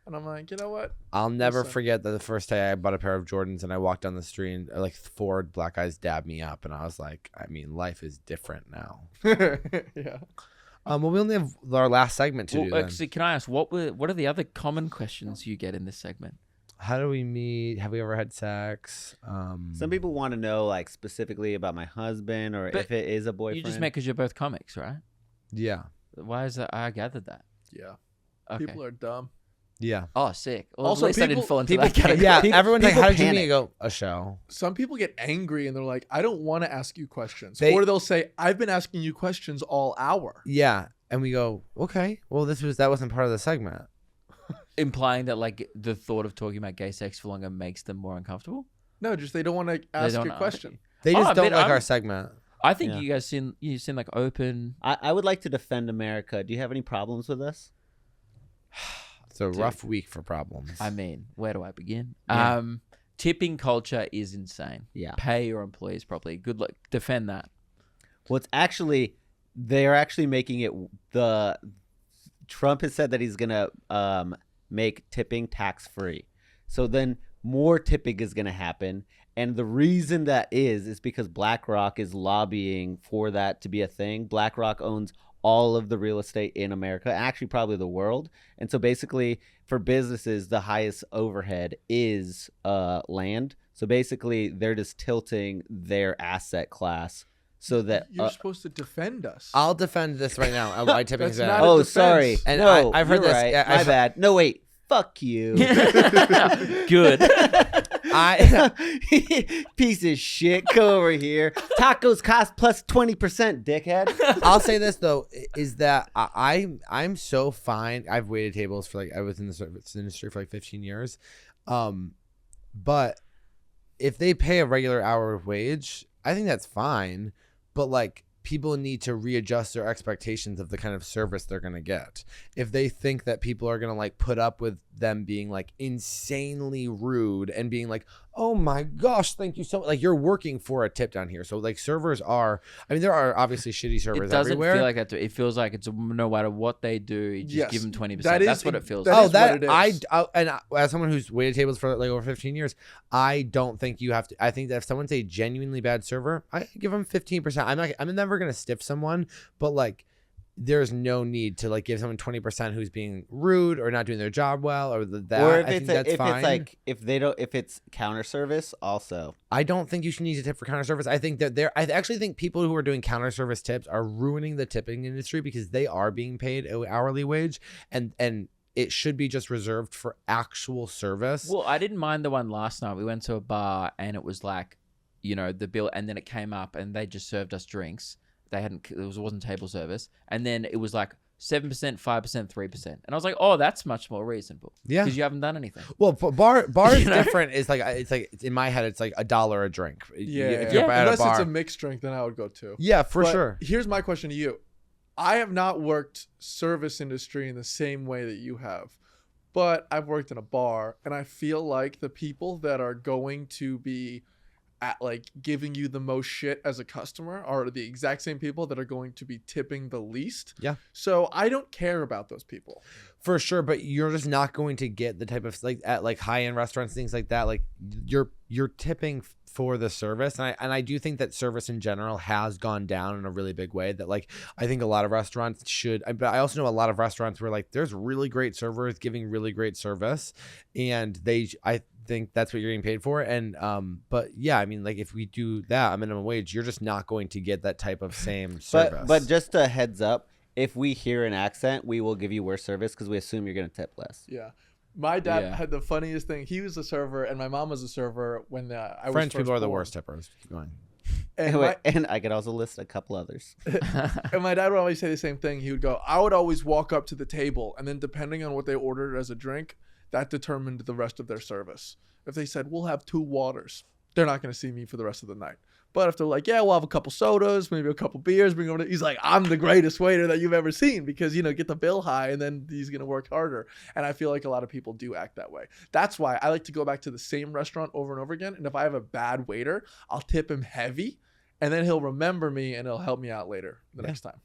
S4: And I'm like, you know what?
S2: I'll never
S4: Listen.
S2: forget that the first day I bought a pair of Jordans and I walked down the street and like 4 black guys dabbed me up and I was like, I mean, life is different now.
S4: Yeah.
S2: Well, we only have our last segment to do.
S3: Well,
S2: Then.
S3: actually, can I ask what are the other common questions you get in this segment?
S2: How do we meet? Have we ever had sex?
S1: Some people want to know, like, specifically about my husband or
S3: But
S1: if it is a boyfriend.
S3: You just make because you're both comics, right?
S2: Yeah,
S3: Why is that? I gathered that.
S4: Yeah.
S3: Okay.
S4: People are dumb.
S2: yeah,
S3: Oh, sick. Well,
S4: Also,
S3: at least I didn't
S4: people-
S3: fall into
S1: people
S3: that category.
S2: yeah.
S1: Pe-
S2: Everyone's like,
S1: people
S2: "How did you meet?"
S1: panic.
S2: I go, "A show."
S4: Some people get angry and they're like, I don't want to ask you questions.
S2: They-
S4: Or they'll say, I've been asking you questions all hour.
S2: Yeah, and we go, "Okay, well, that wasn't part of the segment."
S3: Implying that like the thought of talking about gay sex for longer makes them more uncomfortable.
S4: No, just they don't want to ask
S3: don't
S4: a
S3: ask
S4: question.
S3: you.
S2: They
S3: Oh,
S2: just
S3: I
S2: don't
S3: mean,
S2: like
S3: I'm-
S2: our segment.
S3: I think
S1: Yeah.
S3: you guys seem like open.
S1: I would like to defend America. Do you have any problems with this?
S2: It's a rough week for problems.
S3: I mean, where do I begin?
S2: Yeah.
S3: Tipping culture is insane.
S1: Yeah.
S3: Pay your employees properly. Good luck. Defend that.
S1: Well, they're actually making it Trump has said that he's going to make tipping tax free. So then more tipping is going to happen. And the reason that is because BlackRock is lobbying for that to be a thing. BlackRock owns all of the real estate in America, actually probably the world. And so basically for businesses, the highest overhead is land. So basically they're just tilting their asset class so that
S4: You're supposed to defend us.
S2: I'll defend this right now. Why tipping is
S4: That's
S2: bad.
S4: not a
S1: oh,
S4: defense.
S1: sorry.
S2: And
S1: No,
S2: I've heard
S1: you're
S2: this.
S1: right.
S2: Yeah,
S1: My
S2: I've-
S1: bad. No, wait. Fuck you.
S3: Good.
S1: Piece of shit. Go over here. Tacos cost plus 20%, dickhead.
S2: I'll say this though, is that I'm so fine. I've waited tables for I was in the service industry for 15 years, but if they pay a regular hour wage, I think that's fine. But people need to readjust their expectations of the kind of service they're gonna get. If they think that people are gonna put up with them being insanely rude and being like, oh my gosh, thank you so much. You're working for a tip down here. So servers are, I mean, there are obviously shitty
S3: It
S2: servers
S3: doesn't
S2: everywhere.
S3: feel like that. It feels like it's no matter what they do, you just
S4: Yes,
S3: give them 20%.
S4: that is-
S3: That's what it feels
S4: that
S3: like.
S4: is what it is.
S2: As someone who's waited tables for over 15 years, I don't think you have to. I think that if someone's a genuinely bad server, I give them 15%. I'm never gonna stiff someone, but there's no need to give someone 20% who's being rude or not doing their job well or that.
S1: Or if
S2: I think
S1: it's
S2: that's
S1: if
S2: fine.
S1: if it's counter service also.
S2: I don't think you should need to tip for counter service. I think that I actually think people who are doing counter service tips are ruining the tipping industry because they are being paid an hourly wage and it should be just reserved for actual service.
S3: Well, I didn't mind the one last night. We went to a bar and it was the bill, and then it came up and they just served us drinks. It wasn't table service, and then it was 7%, 5%, 3%, and I was like, oh, that's much more reasonable.
S2: Yeah.
S3: because you haven't done anything.
S2: Well, bar is
S3: You know?
S2: different. It's in my head, it's $1 a drink.
S4: yeah.
S2: If you're at a
S4: Unless
S2: bar.
S4: it's a mixed drink, then I would go too.
S2: Yeah, for
S4: But
S2: sure.
S4: Here's my question to you. I have not worked service industry in the same way that you have, but I've worked in a bar, and I feel like the people that are going to be at giving you the most shit as a customer are the exact same people that are going to be tipping the least.
S2: Yeah.
S4: So I don't care about those people.
S2: For sure, but you're just not going to get the type of at high-end restaurants, things like that. You're tipping for the service, and I do think that service in general has gone down in a really big way. That I think a lot of restaurants should, but I also know a lot of restaurants where there's really great servers giving really great service, and I think that's what you're getting paid for. And but yeah, I mean if we do that minimum wage, you're just not going to get that type of same service.
S1: But just a heads up, if we hear an accent, we will give you worse service because we assume you're going to tip less.
S4: Yeah. My dad
S3: Yeah.
S4: had the funniest thing. He was a server, and my mom was a server when I was
S2: French
S4: first
S2: people are the
S4: born.
S2: worst tippers. Keep going.
S4: And,
S1: Wait, and I could also list a couple others.
S4: and my dad would always say the same thing. He would go, I would always walk up to the table, and then depending on what they ordered as a drink, that determined the rest of their service. If they said, we'll have 2 waters, they're not going to see me for the rest of the night. But if they're like, yeah, we'll have a couple sodas, maybe a couple beers, bring over. He's like, I'm the greatest waiter that you've ever seen because, get the bill high and then he's going to work harder. And I feel like a lot of people do act that way. That's why I like to go back to the same restaurant over and over again. And if I have a bad waiter, I'll tip him heavy and then he'll remember me and he'll help me out later the next time.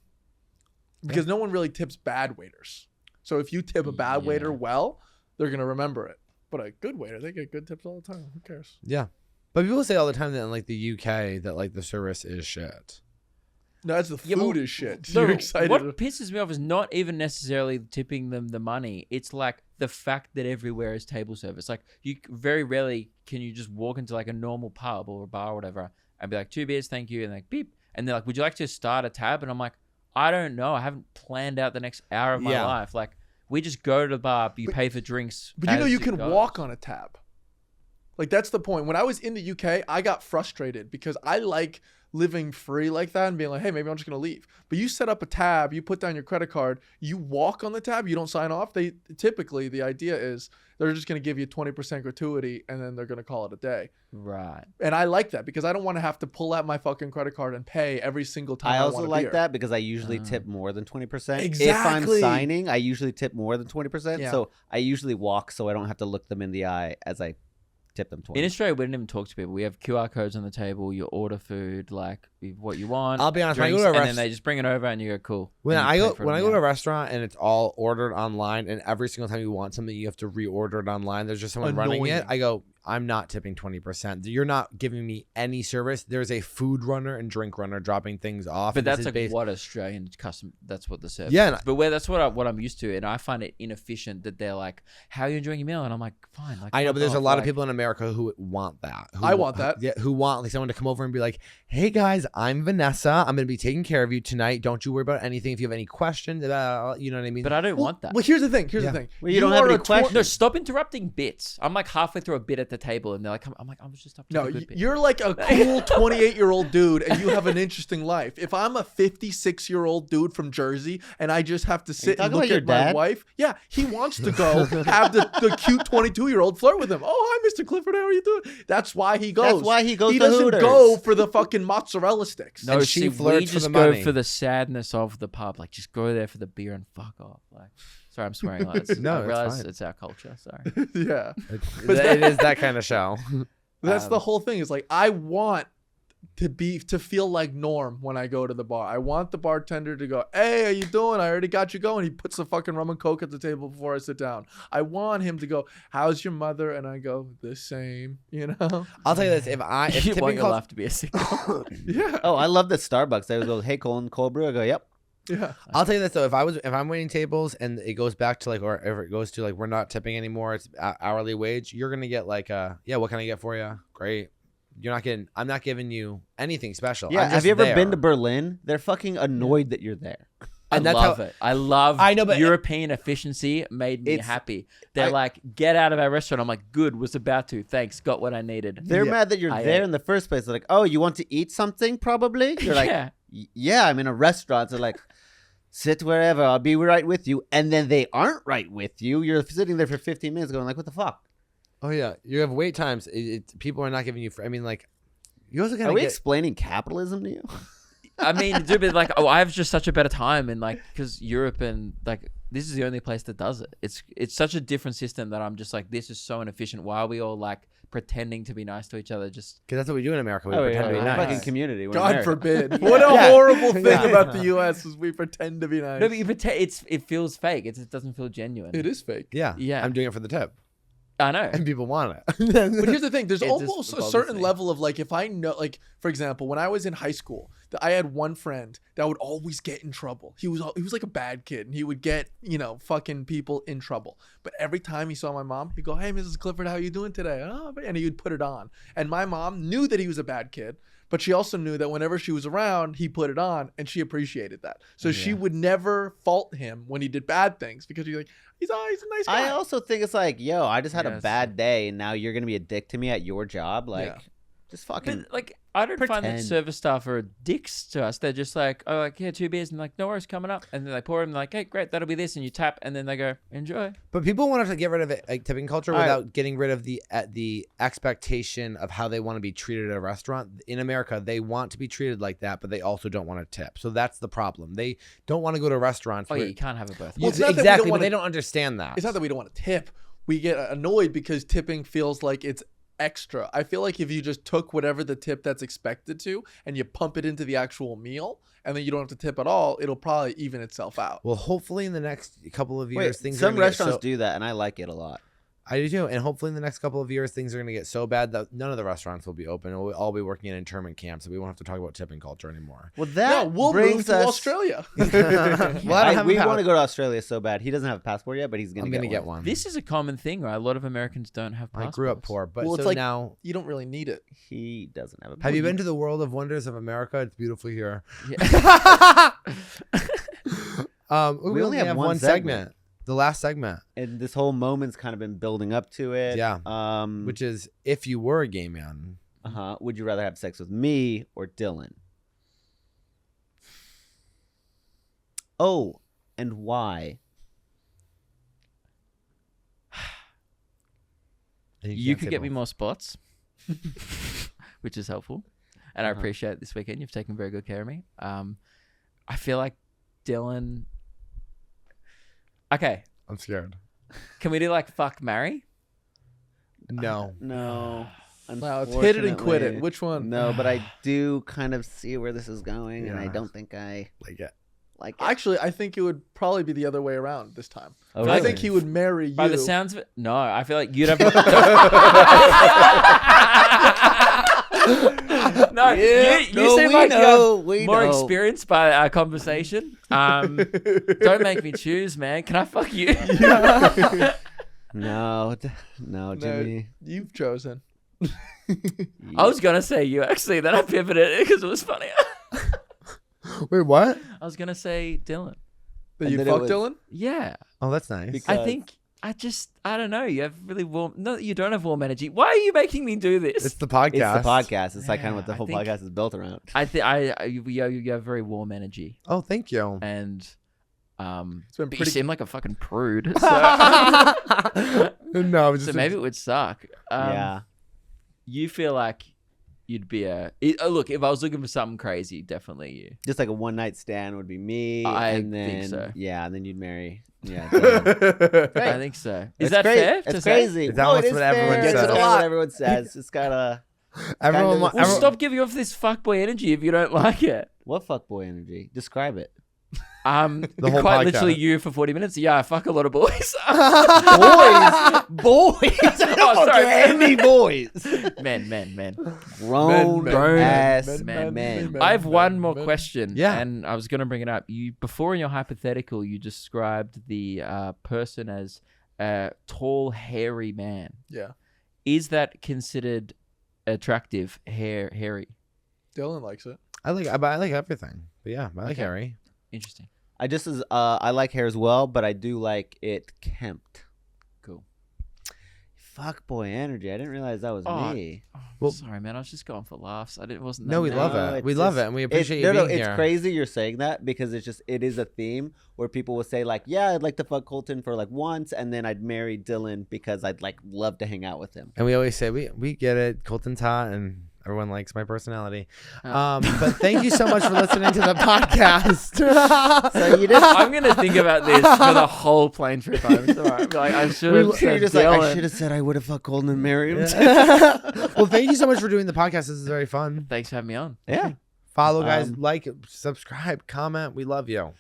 S4: Because no one really tips bad waiters. So if you tip a bad waiter well, they're going to remember it. But a good waiter, they get good tips all the time. Who cares?
S2: Yeah. But people say all the time that in like the UK that like the service is shit.
S4: No, that's the food is shit.
S3: No,
S4: You're excited.
S3: what pisses me off is not even necessarily tipping them the money. It's like the fact that everywhere is table service. Like you very rarely can you just walk into like a normal pub or a bar or whatever and be like 2 beers, thank you, and like beep, and they're like, would you like to start a tab? And I'm like, I don't know. I haven't planned out the next hour of my life. Like we just go to the bar, you pay for drinks.
S4: But
S3: as
S4: you
S3: it
S4: can
S3: goes.
S4: walk on a tab. Like that's the point. When I was in the UK, I got frustrated because I like living free like that and being like, hey, maybe I'm just gonna leave. But you set up a tab, you put down your credit card, you walk on the tab, you don't sign off. They typically the idea is they're just gonna give you 20% gratuity and then they're gonna call it a day.
S3: Right.
S4: And I like that because I don't want to have to pull out my fucking credit card and pay every single time.
S1: I also
S4: want a
S1: like
S4: beer.
S1: that because I usually tip more than 20%. If
S4: Exactly.
S1: I'm signing, I usually tip more than 20%.
S4: Yeah.
S1: So I usually walk so I don't have to look them in the eye as I tip them 20.
S3: In Australia, we didn't even talk to people. We have QR codes on the table. You order food, like what you want.
S2: I'll be honest, when I
S3: drinks,
S2: go to a
S3: and then they just bring it over, and you go, cool.
S2: When
S3: And
S2: I
S3: you
S2: go
S3: pay for it
S2: when I
S3: on
S2: go
S3: the
S2: to a
S3: app.
S2: restaurant and it's all ordered online, and every single time you want something, you have to reorder it online. There's just someone running it.
S4: Annoying.
S2: I go, I'm not tipping 20%. You're not giving me any service. There's a food runner and drink runner dropping things off.
S3: But
S2: and this
S3: that's
S2: is
S3: like
S2: based-
S3: what Australian custom. That's what the service.
S2: Yeah,
S3: is.
S2: and-
S3: But that's what I'm used to, and I find it inefficient that they're like, "How are you enjoying your meal?" And I'm like, "Fine." Like,
S2: I know,
S3: fuck
S2: but there's a
S3: off.
S2: lot of
S3: Like,
S2: people in America who want that.
S4: I want that.
S2: Yeah, who want like someone to come over and be like, "Hey guys, I'm Vanessa. I'm gonna be taking care of you tonight. Don't you worry about anything. If you have any questions, you know what I mean."
S3: But I don't want that.
S4: Well, here's the thing. Here's
S2: Yeah.
S4: the thing.
S1: Well, you don't have
S4: are
S1: any
S4: a
S1: questions.
S3: No, stop interrupting bits. I'm like halfway through a bit at the table, and they're like, "I'm like, I was just up to
S4: No,
S3: a good bit."
S4: you're like a cool 28-year-old dude and you have an interesting life. If I'm a 56-year-old dude from Jersey and I just have to sit and
S1: talking
S4: look
S1: about your
S4: at my
S1: dad?
S4: wife, yeah, he wants to go have the cute 22-year-old flirt with him. Oh, hi, Mr. Clifford. How are you doing? That's why he goes.
S1: That's why he goes
S4: He
S1: to
S4: doesn't
S1: Hooters.
S4: go for the fucking mozzarella sticks.
S3: No,
S2: And she
S3: see, we
S2: flirts for
S3: just
S2: the
S3: go
S2: money.
S3: for the sadness of the pub. Like, just go there for the beer and fuck off. Like, sorry, I'm swearing. Lads.
S2: No,
S3: I
S2: it's
S3: realize
S2: fine.
S3: it's our culture. Sorry.
S4: Yeah.
S2: it is that kind of show.
S4: That's the whole thing. Is like I want to feel like Norm when I go to the bar. I want the bartender to go, "Hey, how you doing? I already got you going." He puts the fucking rum and coke at the table before I sit down. I want him to go, "How's your mother?" And I go, "The same." You know?
S2: I'll tell you this: if
S3: You
S2: tipping
S3: want your
S2: calls,
S3: life to be a signal.
S4: Yeah.
S1: Oh, I love that Starbucks. They would go, "Hey, Colton, cold brew." I go, "Yep."
S4: Yeah.
S2: I'll tell you this though: if I'm waiting tables and it goes back to like, or if it goes to like, we're not tipping anymore, it's hourly wage. You're gonna get like, yeah, what can I get for you? Great. You're not getting. I'm not giving you anything special.
S1: Yeah.
S2: I'm
S1: Have
S2: just
S1: you ever
S2: there.
S1: been to Berlin? They're fucking annoyed that you're there.
S3: I
S2: And that's
S3: love
S2: how-
S3: it. I love
S2: I know, but-
S3: European efficiency made me
S1: It's-
S3: happy. They're like, get out of our restaurant. I'm like, good, was about to. Thanks, got what I needed.
S1: They're
S2: Yeah.
S1: mad that you're
S3: I
S1: there
S3: ate.
S1: in the first place. They're like, "Oh, you want to eat something? Probably." You're like,
S3: Yeah.
S1: "Yeah, I'm in a restaurant." They're like, "Sit wherever. I'll be right with you." And then they aren't right with you. You're sitting there for 15 minutes, going like, "What the fuck?"
S2: Oh yeah, you have wait times. People are not giving you. I mean, like, you also
S1: Are
S2: gotta
S1: we
S2: get.
S1: explaining capitalism to you?
S3: I mean, dude, but like, oh, I have just such a better time, and like, because Europe and like, this is the only place that does it. It's such a different system that I'm just like, this is so inefficient. Why are we all like pretending to be nice to each other? Just
S2: Because that's what we do in America. We
S1: Oh,
S2: pretend
S1: yeah,
S2: to be
S1: we're a
S2: nice.
S1: fucking community. We're
S4: God
S1: American.
S4: forbid. What a
S2: Yeah.
S4: horrible thing
S2: Yeah.
S4: about the U.S. is we pretend to be nice.
S3: no, but you pretend. It feels fake. It doesn't feel genuine.
S4: It is fake.
S2: Yeah,
S3: Yeah.
S2: I'm doing it for the tip,
S3: I know.
S2: and people want it.
S4: But here's the thing: there's
S3: It just
S4: almost a
S3: bothers
S4: certain
S3: me.
S4: level of like, if I know, like, for example, when I was in high school, I had one friend that would always get in trouble. He was like a bad kid, and he would get, fucking people in trouble. But every time he saw my mom, he'd go, "Hey, Mrs. Clifford, how you doing today?" Oh, and he would put it on. And my mom knew that he was a bad kid, but she also knew that whenever she was around, he put it on, and she appreciated that. So she would never fault him when he did bad things, because she's like, he's a nice guy.
S1: I also think it's like, yo, I just had a bad day, and now you're gonna be a dick to me at your job. Like, just fucking.
S3: But like, I don't find that
S1: pretend.
S3: service staff are dicks to us. They're just like, oh, like, yeah, 2 beers, and like, no worries, coming up, and then they pour them, like, hey, great, that'll be this, and you tap, and then they go, enjoy.
S2: But people want us to get rid of it, like tipping culture, without getting rid of the expectation of how they want to be treated at a restaurant. In America, they want to be treated like that, but they also don't want to tip. So that's the problem. They don't want to go to restaurants.
S3: Oh, yeah, you can't have a birthday.
S4: Well, it's not that we
S2: exactly,
S4: don't
S2: but they don't understand that.
S4: It's not that we don't want to tip. We get annoyed because tipping feels like it's extra. I feel like if you just took whatever the tip that's expected to and you pump it into the actual meal, and then you don't have to tip at all, it'll probably even itself out.
S2: Well, hopefully in the next couple of years,
S1: Wait,
S2: things
S1: some
S2: are gonna
S1: restaurants
S2: get
S1: do that, and I like it a lot.
S2: I do too. And hopefully in the next couple of years, things are going to get so bad that none of the restaurants will be open. We'll all be working in internment camps, so we won't have to talk about tipping culture anymore.
S1: Well, that
S4: we'll
S1: brings
S4: move to
S1: us.
S4: Australia.
S2: Well, I don't have
S1: we
S2: a
S1: want to go to Australia so bad. He doesn't have a passport yet, but he's
S2: I'm going to get one.
S3: This is a common thing, right? A lot of Americans don't have
S2: I
S3: passports.
S2: grew up poor, but
S4: Well,
S2: so
S4: it's like
S2: now.
S4: you don't really need it.
S1: He doesn't have a.
S2: Have you been to the world of wonders of America? It's beautiful here.
S3: Yeah.
S2: We only have one segment. The last segment.
S1: And this whole moment's kind of been building up to it.
S2: Yeah. Which is, if you were a gay man.
S1: Would you rather have sex with me or Dylan? Oh, and why?
S3: You could get me more spots, which is helpful. And I appreciate it this weekend. You've taken very good care of me. I feel like Dylan... Okay.
S2: I'm scared.
S3: Can we do like fuck, marry?
S2: No.
S1: No.
S4: No, it's hit it and quit it.
S1: Unfortunately.
S4: Which one?
S1: No, but I do kind of see where this is going, and I
S2: Yeah.
S1: don't think I
S2: Like it.
S1: like it.
S4: Actually, I think it would probably be the other way around this time.
S1: Oh,
S4: I
S1: really?
S4: think he would marry you.
S3: By the sounds of it, no. I feel like you'd have. No, you seem like you have more experience by our conversation. Don't make me choose, man. Can I fuck you?
S1: No,
S4: No,
S1: Jimmy.
S4: you've chosen.
S3: I was gonna say you actually, then I pivoted because it was funny.
S2: Wait, what?
S3: I was gonna say Dylan.
S4: That
S1: And
S4: you
S1: then it
S4: fuck
S1: was-
S4: Dylan?
S3: Yeah,
S2: Oh, that's nice.
S1: Because-
S3: I think I don't know. You have really warm. No, you don't have warm energy. Why are you making me do this?
S2: It's the podcast.
S1: It's the podcast. It's like kind of what the
S3: Yeah, I
S1: whole
S3: think-
S1: podcast is built around.
S3: You have very warm energy,
S2: Oh, thank you.
S3: and
S4: It's been
S3: but you
S4: pretty.
S3: seem like a fucking prude. So,
S2: No, it's
S3: so
S2: just
S3: maybe it would suck.
S1: Yeah.
S3: You feel like you'd be look. If I was looking for something crazy, definitely you.
S1: Just like a one night stand would be me.
S3: I
S1: and then,
S3: think so.
S1: Yeah, and then you'd marry. Yeah. Dylan.
S3: I think so. Is
S1: It's
S3: that fair?
S1: It's
S3: to say?
S1: crazy.
S2: It's
S1: No,
S2: almost
S1: it is
S2: what everyone
S1: fair. It's
S2: says.
S1: kinda what everyone says. It's got a.
S2: everyone.
S1: Well,
S3: Well, stop giving off this fuckboy energy if you don't like it.
S1: What fuckboy energy? Describe it.
S2: The whole
S3: Quite
S2: podcast.
S3: literally you for 40 minutes. Yeah, I fuck a lot of boys.
S1: Boys. I don't
S3: Oh, sorry.
S1: care any boys.
S3: men.
S1: Grown
S3: Men.
S1: ass
S3: Men.
S1: men.
S3: I have one more question.
S2: Yeah.
S3: And I was going to bring it up. You before in your hypothetical, you described the person as a tall, hairy man.
S4: Yeah.
S3: Is that considered attractive, hairy?
S4: Dylan likes it.
S2: I like everything. But yeah, I like
S3: Okay.
S2: Harry.
S3: Interesting.
S1: I like hair as well, but I do like it kempt.
S3: Cool.
S1: Fuck boy energy. I didn't realize that was
S3: Oh,
S1: me.
S2: Well-
S3: sorry, man. I was just going for laughs. Wasn't.
S2: No, we
S3: that
S2: love
S3: bad.
S2: it.
S1: it's
S2: We love
S1: just-
S2: it, and we appreciate you
S1: it's
S2: being here.
S1: crazy you're saying that because it is a theme where people will say like, yeah, I'd like to fuck Colton for like once, and then I'd marry Dylan because I'd like love to hang out with him.
S2: And we always say we get it. Colton's hot, and everyone likes my personality.
S3: Oh.
S2: But thank you so much for listening to the podcast.
S1: So you did.
S3: I'm gonna think about this for the whole plane trip home. Sorry. Like I should have
S1: You're
S3: said
S1: just like, I
S3: Dylan.
S1: should have said I would have fucked Colton and married him.
S2: Well, thank you so much for doing the podcast. This is very fun.
S3: Thanks for having me on.
S1: Yeah.
S2: Follow, guys.
S1: Um,
S2: Subscribe, comment. We love you.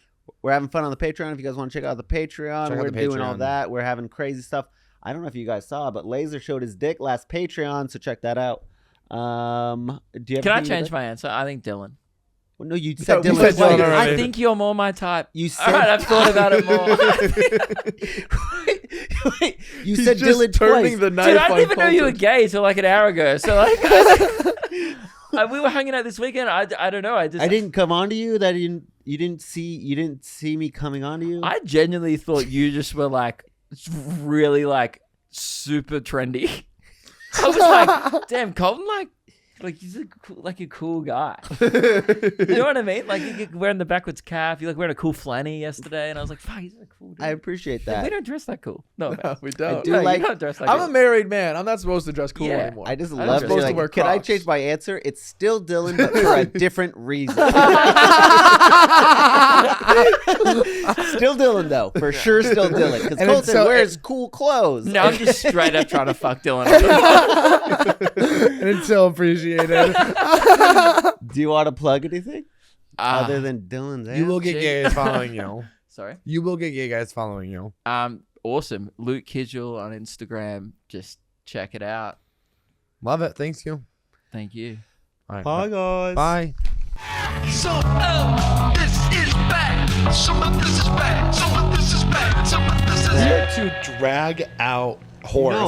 S1: We're having fun on the Patreon. If you guys want to check out the Patreon,
S2: Check out
S1: we're
S2: the
S1: doing all
S2: Patreon.
S1: that. We're having crazy stuff. I don't know if you guys saw, but Laser showed his dick last Patreon, so check that out. Do you have
S3: Can I
S1: anything you
S3: change
S1: think?
S3: my answer? I think Dylan.
S1: Well, no, you said
S2: we
S1: Dylan
S2: said Dylan
S1: twice.
S2: already.
S3: I think you're more my type.
S1: You
S3: All right, I've
S1: said
S3: thought about it more.
S1: Wait, you
S4: He's
S1: said
S4: just
S1: Dylan
S4: turning
S1: twice.
S4: the knife
S3: Dude, I
S4: on
S3: didn't even know you were
S4: Colton.
S3: gay till like an hour ago. So like, we were hanging out this weekend. I don't know. I
S1: didn't come on to you. That you didn't see me coming on to you.
S3: I genuinely thought you just were like really like super trendy. I was like, damn, Colton, like he's a cool guy. You know what I mean? Like you're wearing the backwards cap. You're like wearing a cool flanny yesterday, and I was like, fuck, he's a cool dude.
S1: I appreciate
S3: We
S1: that.
S3: don't dress that cool. No, man.
S4: No, we don't.
S1: do
S3: No,
S1: like-
S3: you don't dress that
S4: I'm
S3: cool.
S4: a married man. I'm not supposed to dress cool
S3: Yeah.
S4: anymore.
S1: I just
S3: I'm
S1: love
S3: supposed
S1: it.
S4: to wear
S1: Like, can I
S4: Crocs.
S1: change my answer? It's still Dylan, but for a different reason. Still Dylan though, for sure. Still Dylan, because
S2: And it's
S1: Colton
S2: so-
S1: wears cool clothes.
S3: No, I'm just straight up trying to fuck Dylan.
S2: And it's so appreciated.
S1: Do you want to plug anything
S3: Ah,
S1: other than Dylan's?
S2: You will get
S3: shit.
S2: gay guys following you.
S3: sorry.
S2: You will get gay guys following you.
S3: Awesome. Luke Kidgell on Instagram. Just check it out.
S2: Love it. Thanks you.
S3: Thank you.
S2: All right.
S1: Bye, guys.
S2: Bye.
S5: So, this is back. Some of this is back. Some of this is back. Some of this is
S6: We are to drag out horse.
S1: No.